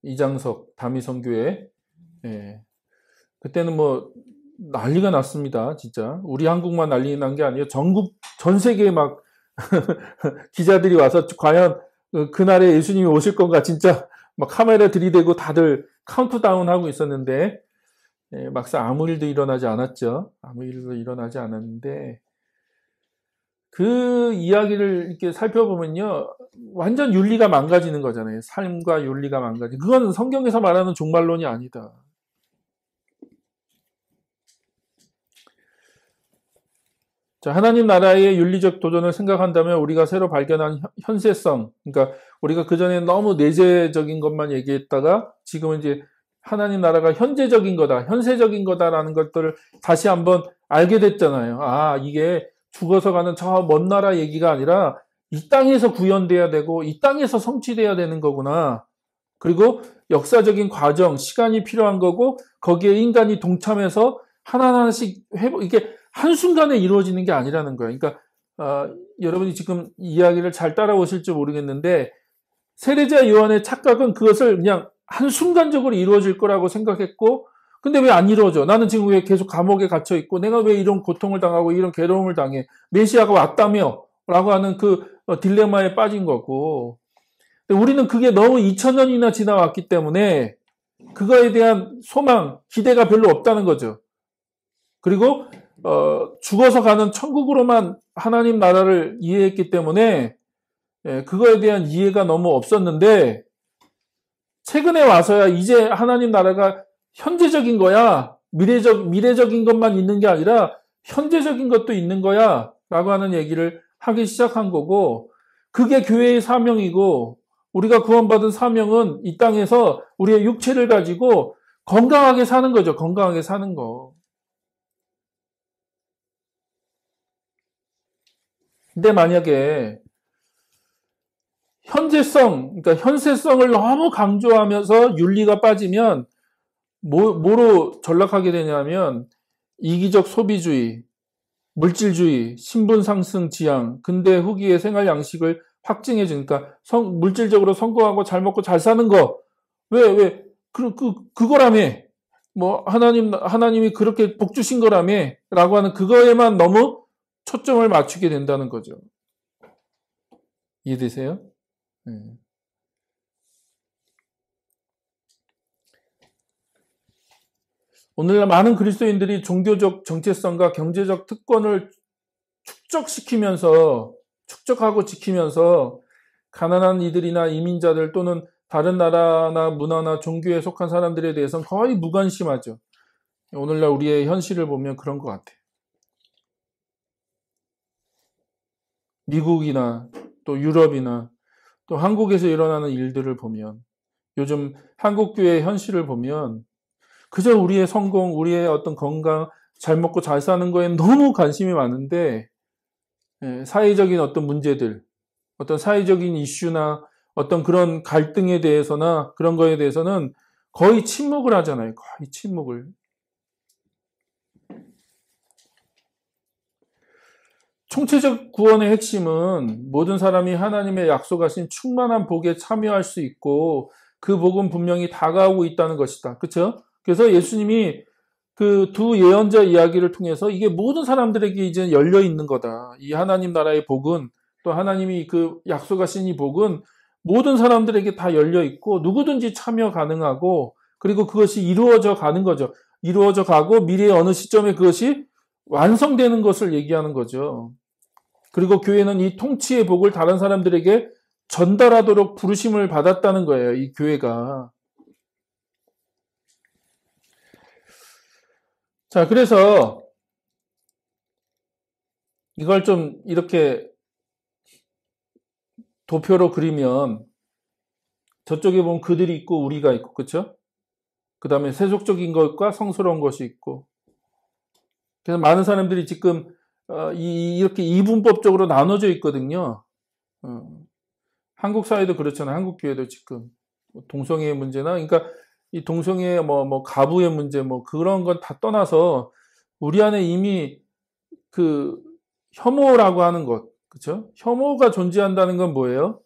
이장석 다미선교회. 예. 그때는 뭐 난리가 났습니다. 진짜. 우리 한국만 난리 난 게 아니에요. 전 세계에 막 기자들이 와서 과연 그날에 예수님이 오실 건가 진짜 막 카메라 들이대고 다들 카운트다운 하고 있었는데 막상 아무 일도 일어나지 않았죠. 아무 일도 일어나지 않았는데 그 이야기를 이렇게 살펴보면요. 완전 윤리가 망가지는 거잖아요. 삶과 윤리가 망가지는. 그건 성경에서 말하는 종말론이 아니다. 자, 하나님 나라의 윤리적 도전을 생각한다면 우리가 새로 발견한 현세성, 그러니까 우리가 그전에 너무 내재적인 것만 얘기했다가 지금은 이제 하나님 나라가 현재적인 거다, 현세적인 거다라는 것들을 다시 한번 알게 됐잖아요. 아, 이게 죽어서 가는 저 먼 나라 얘기가 아니라 이 땅에서 구현돼야 되고 이 땅에서 성취돼야 되는 거구나. 그리고 역사적인 과정, 시간이 필요한 거고 거기에 인간이 동참해서 하나하나씩 회복, 이게 한순간에 이루어지는 게 아니라는 거예요. 그러니까 여러분이 지금 이야기를 잘 따라오실지 모르겠는데 세례자 요한의 착각은 그것을 그냥 한순간적으로 이루어질 거라고 생각했고 근데 왜 안 이루어져? 나는 지금 왜 계속 감옥에 gat혀 있고 내가 왜 이런 고통을 당하고 이런 괴로움을 당해? 메시아가 왔다며? 라고 하는 그 딜레마에 빠진 거고 우리는 그게 너무 2000년이나 지나왔기 때문에 그거에 대한 소망, 기대가 별로 없다는 거죠. 그리고 죽어서 가는 천국으로만 하나님 나라를 이해했기 때문에 그거에 대한 이해가 너무 없었는데 최근에 와서야 이제 하나님 나라가 현재적인 거야. 미래적인 것만 있는 게 아니라 현재적인 것도 있는 거야. 라고 하는 얘기를 하기 시작한 거고 그게 교회의 사명이고 우리가 구원받은 사명은 이 땅에서 우리의 육체를 가지고 건강하게 사는 거죠. 건강하게 사는 거. 근데 만약에 현재성, 그러니까 현세성을 너무 강조하면서 윤리가 빠지면 뭐로 전락하게 되냐면 이기적 소비주의, 물질주의, 신분 상승 지향, 근대 후기의 생활 양식을 확증해 주니까 물질적으로 성공하고 잘 먹고 잘 사는 거 그거라며 뭐 하나님이 그렇게 복 주신 거라며 라고 하는 그거에만 너무 초점을 맞추게 된다는 거죠. 이해되세요? 네. 오늘날 많은 그리스도인들이 종교적 정체성과 경제적 특권을 축적하고 지키면서 가난한 이들이나 이민자들 또는 다른 나라나 문화나 종교에 속한 사람들에 대해서는 거의 무관심하죠. 오늘날 우리의 현실을 보면 그런 것 같아요. 미국이나 또 유럽이나 또 한국에서 일어나는 일들을 보면 요즘 한국교회의 현실을 보면 그저 우리의 성공, 우리의 어떤 건강, 잘 먹고 잘 사는 거에 너무 관심이 많은데 사회적인 어떤 문제들, 어떤 사회적인 이슈나 어떤 그런 갈등에 대해서나 그런 거에 대해서는 거의 침묵을 하잖아요. 거의 침묵을. 총체적 구원의 핵심은 모든 사람이 하나님의 약속하신 충만한 복에 참여할 수 있고 그 복은 분명히 다가오고 있다는 것이다. 그렇죠? 그래서 예수님이 그 두 예언자 이야기를 통해서 이게 모든 사람들에게 이제 열려 있는 거다. 이 하나님 나라의 복은 또 하나님이 그 약속하신 이 복은 모든 사람들에게 다 열려 있고 누구든지 참여 가능하고 그리고 그것이 이루어져 가는 거죠. 이루어져 가고 미래의 어느 시점에 그것이 완성되는 것을 얘기하는 거죠. 그리고 교회는 이 통치의 복을 다른 사람들에게 전달하도록 부르심을 받았다는 거예요. 이 교회가. 자, 그래서 이걸 좀 이렇게 도표로 그리면 저쪽에 보면 그들이 있고 우리가 있고, 그렇죠? 그 다음에 세속적인 것과 성스러운 것이 있고. 그래서 많은 사람들이 지금 이렇게 이분법적으로 나눠져 있거든요. 한국 사회도 그렇잖아요. 한국 교회도 지금 동성애의 문제나, 그러니까 이 동성애 뭐 가부의 문제 뭐 그런 건 다 떠나서 우리 안에 이미 그 혐오라고 하는 것, 그렇죠? 혐오가 존재한다는 건 뭐예요?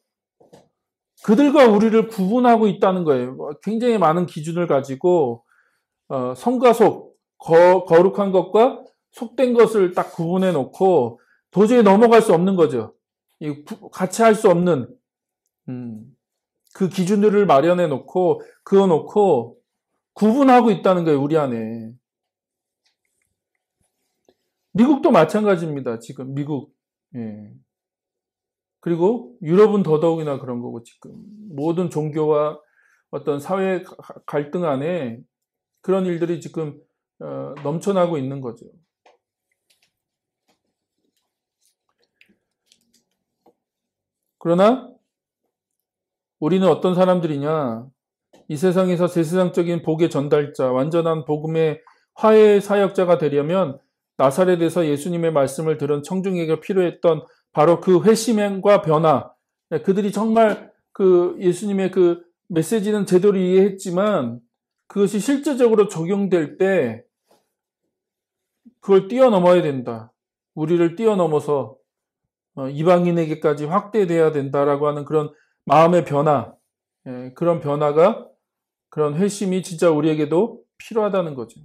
그들과 우리를 구분하고 있다는 거예요. 굉장히 많은 기준을 가지고 성과 속, 거룩한 것과 속된 것을 딱 구분해 놓고 도저히 넘어갈 수 없는 거죠. 같이 할 수 없는 그 기준들을 마련해 놓고 그어 놓고 구분하고 있다는 거예요. 우리 안에. 미국도 마찬가지입니다. 지금 미국. 예. 그리고 유럽은 더더욱이나 그런 거고 지금 모든 종교와 어떤 사회 갈등 안에 그런 일들이 지금 넘쳐나고 있는 거죠. 그러나 우리는 어떤 사람들이냐? 이 세상에서 제사장적인 복의 전달자, 완전한 복음의 화해의 사역자가 되려면 나사렛에서 예수님의 말씀을 들은 청중에게 필요했던 바로 그 회심과 변화. 그들이 정말 그 예수님의 그 메시지는 제대로 이해했지만 그것이 실제적으로 적용될 때 그걸 뛰어넘어야 된다. 우리를 뛰어넘어서 이방인에게까지 확대돼야 된다라고 하는 그런 마음의 변화, 그런 변화가, 그런 회심이 진짜 우리에게도 필요하다는 거죠.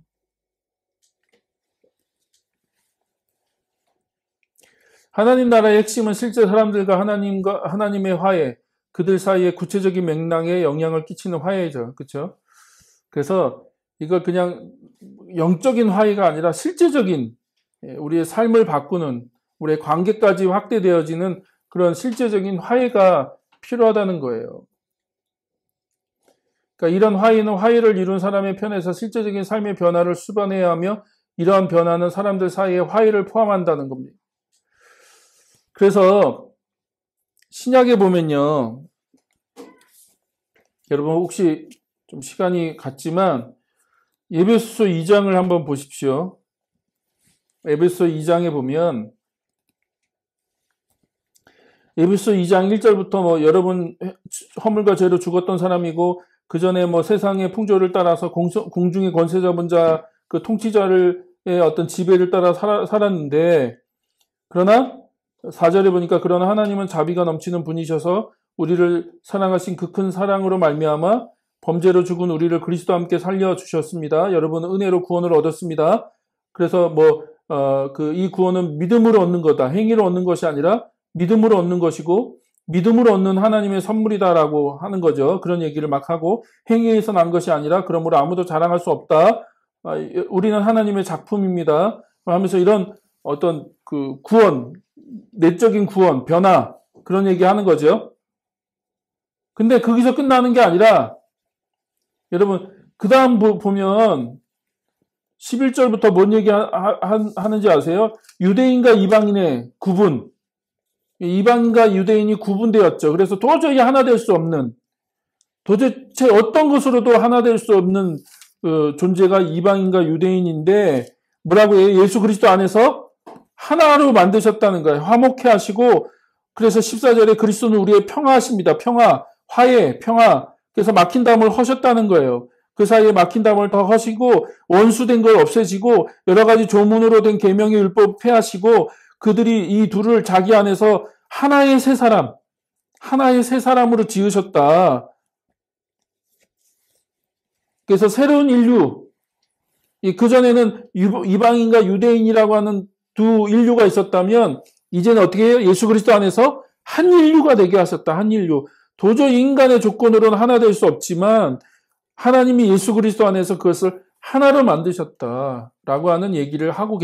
하나님 나라의 핵심은 실제 사람들과 하나님의 화해, 그들 사이에 구체적인 맥락에 영향을 끼치는 화해죠. 그렇죠? 그래서 이걸 그냥 영적인 화해가 아니라 실제적인 우리의 삶을 바꾸는, 우리의 관계까지 확대되어지는 그런 실제적인 화해가 필요하다는 거예요. 그러니까 이런 화해는 화해를 이룬 사람의 편에서 실제적인 삶의 변화를 수반해야 하며 이러한 변화는 사람들 사이의 화해를 포함한다는 겁니다. 그래서 신약에 보면요. 여러분 혹시 좀 시간이 갔지만 에베소서 2장을 한번 보십시오. 에베소서 2장에 보면 에베소서 2장 1절부터 뭐 여러분 허물과 죄로 죽었던 사람이고 그 전에 뭐 세상의 풍조를 따라서 공중의 권세 잡은 자, 그 통치자의 어떤 지배를 따라 살았는데, 그러나 4절에 보니까 그러나 하나님은 자비가 넘치는 분이셔서 우리를 사랑하신 그 큰 사랑으로 말미암아 범죄로 죽은 우리를 그리스도와 함께 살려주셨습니다. 여러분은 은혜로 구원을 얻었습니다. 그래서 이 구원은 믿음으로 얻는 거다. 행위로 얻는 것이 아니라 믿음으로 얻는 것이고 믿음으로 얻는 하나님의 선물이다라고 하는 거죠. 그런 얘기를 막 하고 행위에서 난 것이 아니라 그러므로 아무도 자랑할 수 없다. 우리는 하나님의 작품입니다. 하면서 이런 어떤 그 구원, 내적인 구원, 변화 그런 얘기 하는 거죠. 근데 거기서 끝나는 게 아니라 여러분 그 다음 보면 11절부터 뭔 얘기 하는지 아세요? 유대인과 이방인의 구분. 이방인과 유대인이 구분되었죠. 그래서 도저히 하나 될 수 없는, 도대체 어떤 것으로도 하나 될 수 없는 존재가 이방인과 유대인인데 뭐라고 해요? 예수 그리스도 안에서 하나로 만드셨다는 거예요. 화목해 하시고, 그래서 14절에 그리스도는 우리의 평화하십니다. 평화, 화해, 평화. 그래서 막힌 담을 허셨다는 거예요. 그 사이에 막힌 담을 더 허시고 원수된 걸 없애지고 여러 가지 조문으로 된 계명의 율법 폐하시고 그들이 이 둘을 자기 안에서 하나의 새 사람으로 지으셨다. 그래서 새로운 인류, 그전에는 이방인과 유대인이라고 하는 두 인류가 있었다면 이제는 어떻게 해요? 예수 그리스도 안에서 한 인류가 되게 하셨다. 한 인류. 도저히 인간의 조건으로는 하나 될 수 없지만 하나님이 예수 그리스도 안에서 그것을 하나로 만드셨다라고 하는 얘기를 하고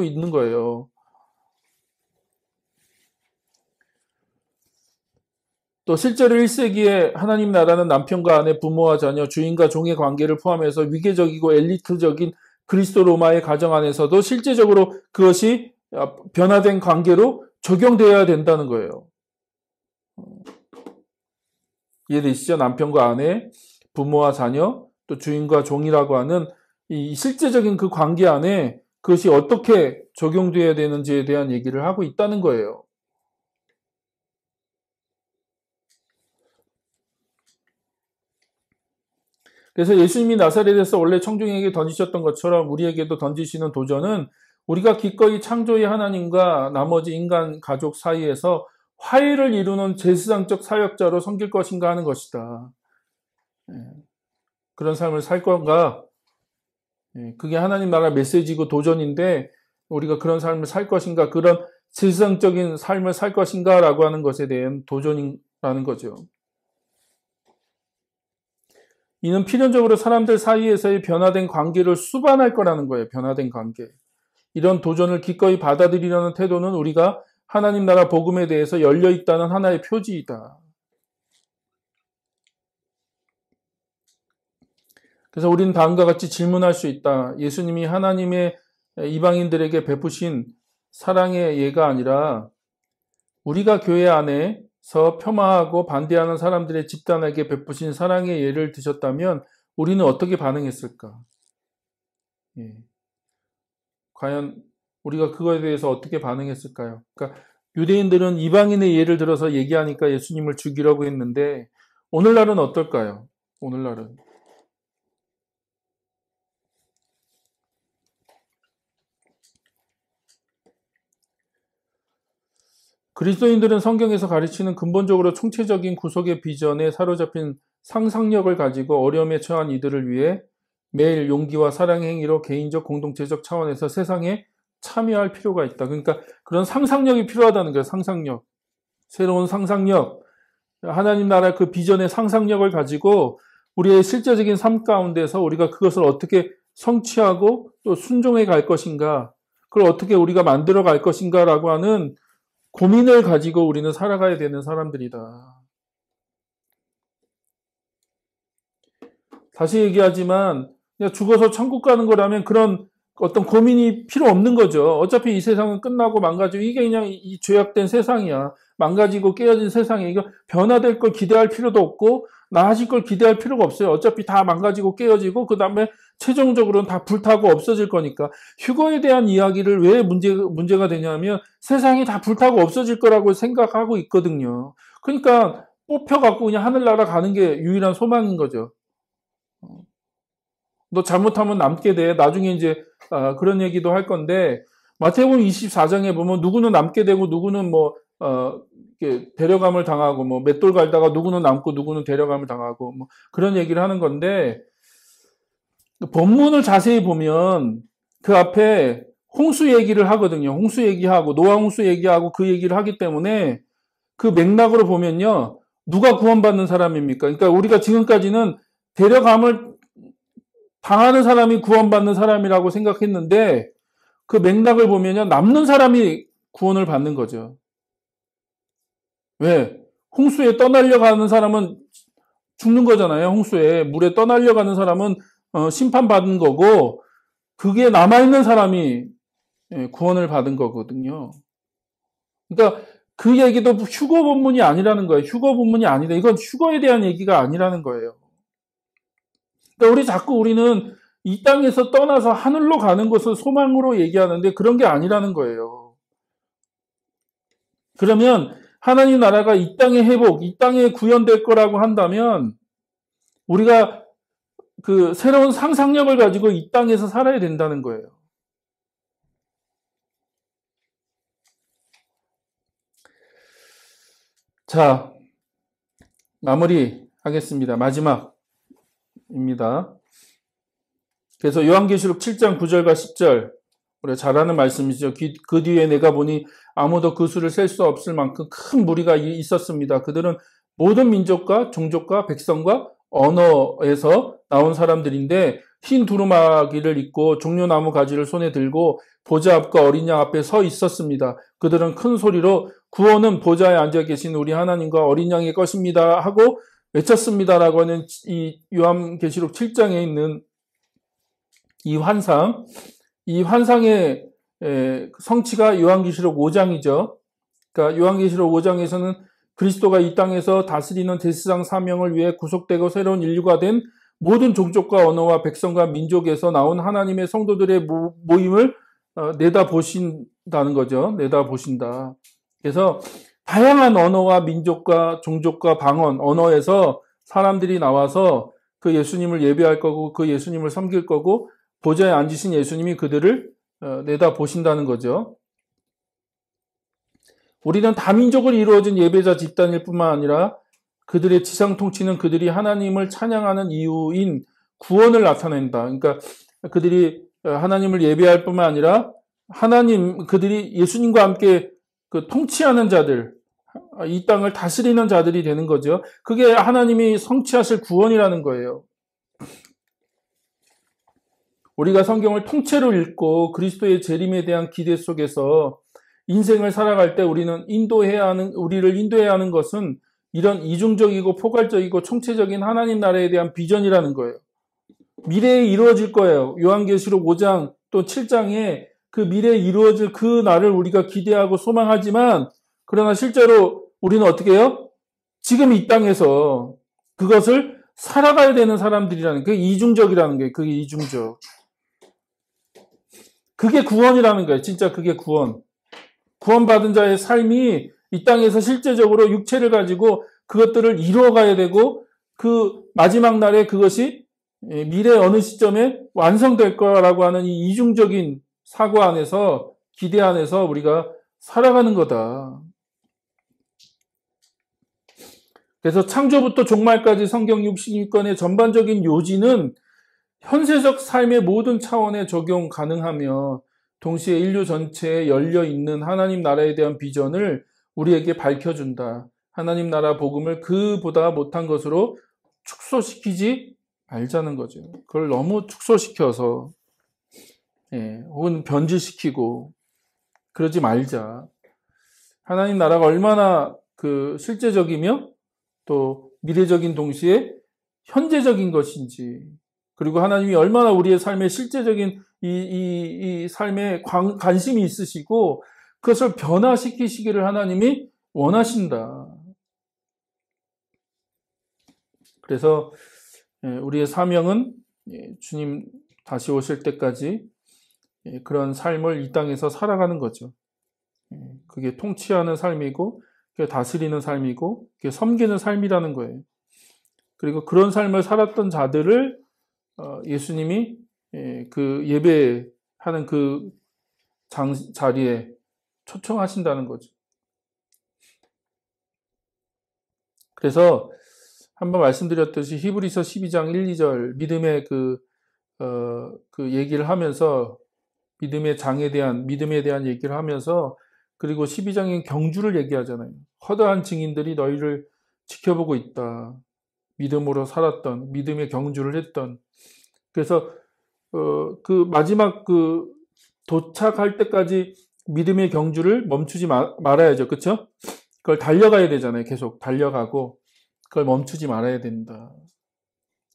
있는 거예요. 또 실제로 1세기에 하나님 나라는 남편과 아내, 부모와 자녀, 주인과 종의 관계를 포함해서 위계적이고 엘리트적인 그리스도 로마의 가정 안에서도 실제적으로 그것이 변화된 관계로 적용되어야 된다는 거예요. 이해되시죠? 남편과 아내, 부모와 자녀, 또 주인과 종이라고 하는 이 실제적인 그 관계 안에 그것이 어떻게 적용되어야 되는지에 대한 얘기를 하고 있다는 거예요. 그래서 예수님이 나사렛에서 원래 청중에게 던지셨던 것처럼 우리에게도 던지시는 도전은 우리가 기꺼이 창조의 하나님과 나머지 인간 가족 사이에서 화해를 이루는 제사장적 사역자로 섬길 것인가 하는 것이다. 그런 삶을 살 건가? 그게 하나님 나라 메시지고 도전인데 우리가 그런 삶을 살 것인가? 그런 제사장적인 삶을 살 것인가? 라고 하는 것에 대한 도전이라는 거죠. 이는 필연적으로 사람들 사이에서의 변화된 관계를 수반할 거라는 거예요. 변화된 관계. 이런 도전을 기꺼이 받아들이려는 태도는 우리가 하나님 나라 복음에 대해서 열려있다는 하나의 표지이다. 그래서 우리는 다음과 같이 질문할 수 있다. 예수님이 하나님의 이방인들에게 베푸신 사랑의 예가 아니라 우리가 교회 안에 폄하하고 반대하는 사람들의 집단에게 베푸신 사랑의 예를 드셨다면 우리는 어떻게 반응했을까? 예. 과연 우리가 그거에 대해서 어떻게 반응했을까요? 그러니까 유대인들은 이방인의 예를 들어서 얘기하니까 예수님을 죽이려고 했는데 오늘날은 어떨까요? 오늘날은 그리스도인들은 성경에서 가르치는 근본적으로 총체적인 구속의 비전에 사로잡힌 상상력을 가지고 어려움에 처한 이들을 위해 매일 용기와 사랑의 행위로 개인적 공동체적 차원에서 세상에 참여할 필요가 있다. 그러니까 그런 상상력이 필요하다는 거예요. 상상력. 새로운 상상력. 하나님 나라 그 비전의 상상력을 가지고 우리의 실제적인 삶 가운데서 우리가 그것을 어떻게 성취하고 또 순종해 갈 것인가, 그걸 어떻게 우리가 만들어 갈 것인가라고 하는 고민을 가지고 우리는 살아가야 되는 사람들이다. 다시 얘기하지만 그냥 죽어서 천국 가는 거라면 그런 어떤 고민이 필요 없는 거죠. 어차피 이 세상은 끝나고 망가지고 이게 그냥 이 죄악된 세상이야. 망가지고 깨어진 세상에 이거 변화될 걸 기대할 필요도 없고 나아질 걸 기대할 필요가 없어요. 어차피 다 망가지고 깨어지고 그 다음에 최종적으로는 다 불타고 없어질 거니까. 휴거에 대한 이야기를 왜 문제가 되냐면 세상이 다 불타고 없어질 거라고 생각하고 있거든요. 그러니까 뽑혀갖고 그냥 하늘나라 가는 게 유일한 소망인 거죠. 너 잘못하면 남게 돼. 나중에 이제 그런 얘기도 할 건데 마태복음 24장에 보면 누구는 남게 되고 누구는 이렇게 데려감을 당하고 맷돌 갈다가 누구는 남고 누구는 데려감을 당하고 그런 얘기를 하는 건데 본문을 자세히 보면 그 앞에 홍수 얘기를 하거든요. 홍수 얘기하고 노아 홍수 얘기하고 그 얘기를 하기 때문에 그 맥락으로 보면요. 누가 구원받는 사람입니까? 그러니까 우리가 지금까지는 데려감을 당하는 사람이 구원받는 사람이라고 생각했는데 그 맥락을 보면요. 남는 사람이 구원을 받는 거죠. 왜? 홍수에 떠나려고 하는 사람은 죽는 거잖아요. 홍수에. 물에 떠나려고 하는 사람은 심판받은 거고 그게 남아있는 사람이 구원을 받은 거거든요. 그러니까 그 얘기도 휴거 본문이 아니라는 거예요. 휴거 본문이 아니다. 이건 휴거에 대한 얘기가 아니라는 거예요. 그러니까 우리는 이 땅에서 떠나서 하늘로 가는 것을 소망으로 얘기하는데 그런 게 아니라는 거예요. 그러면 하나님 나라가 이 땅의 회복, 이 땅에 구현될 거라고 한다면 우리가 그 새로운 상상력을 가지고 이 땅에서 살아야 된다는 거예요. 자, 마무리하겠습니다. 마지막입니다. 그래서 요한계시록 7장 9절과 10절 우리가 잘 아는 말씀이죠. 그 뒤에 내가 보니 아무도 그 수를 셀 수 없을 만큼 큰 무리가 있었습니다. 그들은 모든 민족과 종족과 백성과 언어에서 나온 사람들인데 흰 두루마기를 입고 종려나무 가지를 손에 들고 보좌 앞과 어린 양 앞에 서 있었습니다. 그들은 큰 소리로 구원은 보좌에 앉아 계신 우리 하나님과 어린 양의 것입니다 하고 외쳤습니다라고 하는 이 요한계시록 7장에 있는 이 환상의 성취가 요한계시록 5장이죠. 그러니까 요한계시록 5장에서는 그리스도가 이 땅에서 다스리는 대제사장 사명을 위해 구속되고 새로운 인류가 된 모든 종족과 언어와 백성과 민족에서 나온 하나님의 성도들의 모임을 내다보신다는 거죠. 내다보신다. 그래서 다양한 언어와 민족과 종족과 방언, 언어에서 사람들이 나와서 그 예수님을 예배할 거고 그 예수님을 섬길 거고 보좌에 앉으신 예수님이 그들을 내다보신다는 거죠. 우리는 다민족을 이루어진 예배자 집단일 뿐만 아니라 그들의 지상 통치는 그들이 하나님을 찬양하는 이유인 구원을 나타낸다. 그러니까 그들이 하나님을 예배할 뿐만 아니라 그들이 예수님과 함께 그 통치하는 자들, 이 땅을 다스리는 자들이 되는 거죠. 그게 하나님이 성취하실 구원이라는 거예요. 우리가 성경을 통째로 읽고 그리스도의 재림에 대한 기대 속에서 인생을 살아갈 때 우리를 인도해야 하는 것은 이런 이중적이고 포괄적이고 총체적인 하나님 나라에 대한 비전이라는 거예요. 미래에 이루어질 거예요. 요한계시록 5장 또 7장에 그 미래에 이루어질 그 날을 우리가 기대하고 소망하지만 그러나 실제로 우리는 어떻게 해요? 지금 이 땅에서 그것을 살아가야 되는 사람들이라는 게 이중적이라는 거예요. 그게 이중적. 그게 구원이라는 거예요. 진짜 그게 구원. 구원받은 자의 삶이 이 땅에서 실제적으로 육체를 가지고 그것들을 이루어가야 되고 그 마지막 날에 그것이 미래 어느 시점에 완성될 거라고 하는 이 이중적인 사고 안에서 기대 안에서 우리가 살아가는 거다. 그래서 창조부터 종말까지 성경 66권의 전반적인 요지는 현세적 삶의 모든 차원에 적용 가능하며 동시에 인류 전체에 열려있는 하나님 나라에 대한 비전을 우리에게 밝혀준다. 하나님 나라 복음을 그보다 못한 것으로 축소시키지 말자는 거죠. 그걸 너무 축소시켜서 혹은 변질시키고 그러지 말자. 하나님 나라가 얼마나 그 실제적이며 또 미래적인 동시에 현재적인 것인지, 그리고 하나님이 얼마나 우리의 삶에 실제적인 이 삶에 관심이 있으시고 그것을 변화시키시기를 하나님이 원하신다. 그래서 우리의 사명은 주님 다시 오실 때까지 그런 삶을 이 땅에서 살아가는 거죠. 그게 통치하는 삶이고 그게 다스리는 삶이고 그게 섬기는 삶이라는 거예요. 그리고 그런 삶을 살았던 자들을 예수님이 그 예배하는 그 자리에 초청하신다는 거죠. 그래서 한번 말씀드렸듯이 히브리서 12장 1, 2절 믿음의 그 얘기를 하면서 믿음에 대한 얘기를 하면서 그리고 12장인 경주를 얘기하잖아요. 허다한 증인들이 너희를 지켜보고 있다. 믿음으로 살았던, 믿음의 경주를 했던. 그래서 그 마지막 그 도착할 때까지 믿음의 경주를 멈추지 말아야죠. 그렇죠? 그걸 달려가야 되잖아요. 계속 달려가고 그걸 멈추지 말아야 된다.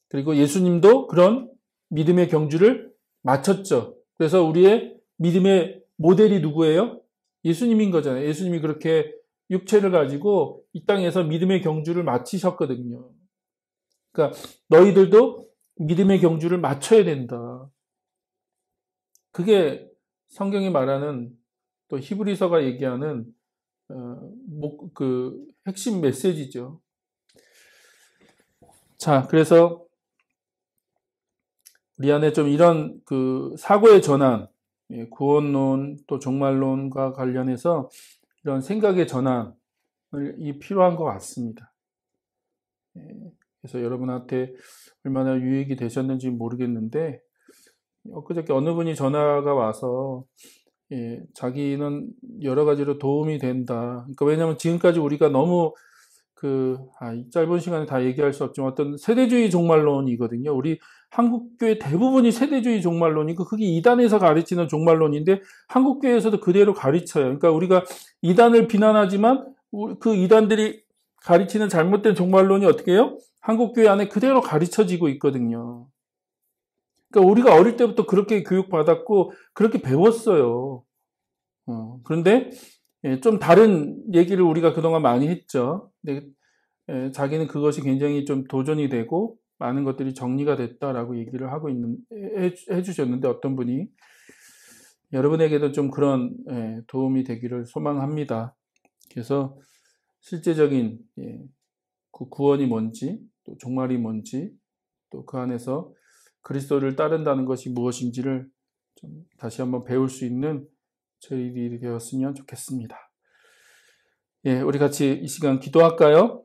그리고 예수님도 그런 믿음의 경주를 마쳤죠. 그래서 우리의 믿음의 모델이 누구예요? 예수님인 거잖아요. 예수님이 그렇게 육체를 가지고 이 땅에서 믿음의 경주를 마치셨거든요. 그러니까 너희들도 믿음의 경주를 마쳐야 된다. 그게 성경이 말하는 또 히브리서가 얘기하는 그 핵심 메시지죠. 자, 그래서 우리 안에 좀 이런 그 사고의 전환, 구원론 또 종말론과 관련해서 이런 생각의 전환이 필요한 것 같습니다. 그래서 여러분한테 얼마나 유익이 되셨는지 모르겠는데 엊그저께 어느 분이 전화가 와서 자기는 여러 가지로 도움이 된다. 그러니까 왜냐하면 지금까지 우리가 너무 이 짧은 시간에 다 얘기할 수 없지만 어떤 세대주의 종말론이거든요. 우리 한국교회 대부분이 세대주의 종말론이고 그게 이단에서 가르치는 종말론인데 한국교회에서도 그대로 가르쳐요. 그러니까 우리가 이단을 비난하지만 그 이단들이 가르치는 잘못된 종말론이 어떻게 해요? 한국교회 안에 그대로 가르쳐지고 있거든요. 그러니까 우리가 어릴 때부터 그렇게 교육받았고 그렇게 배웠어요. 그런데 좀 다른 얘기를 우리가 그동안 많이 했죠. 근데 자기는 그것이 굉장히 좀 도전이 되고 많은 것들이 정리가 됐다라고 얘기를 하고 해주셨는데 어떤 분이 여러분에게도 좀 그런 도움이 되기를 소망합니다. 그래서 실제적인 그 구원이 뭔지 또 종말이 뭔지 또 그 안에서 그리스도를 따른다는 것이 무엇인지를 좀 다시 한번 배울 수 있는 저희들이 되었으면 좋겠습니다. 우리 같이 이 시간 기도할까요?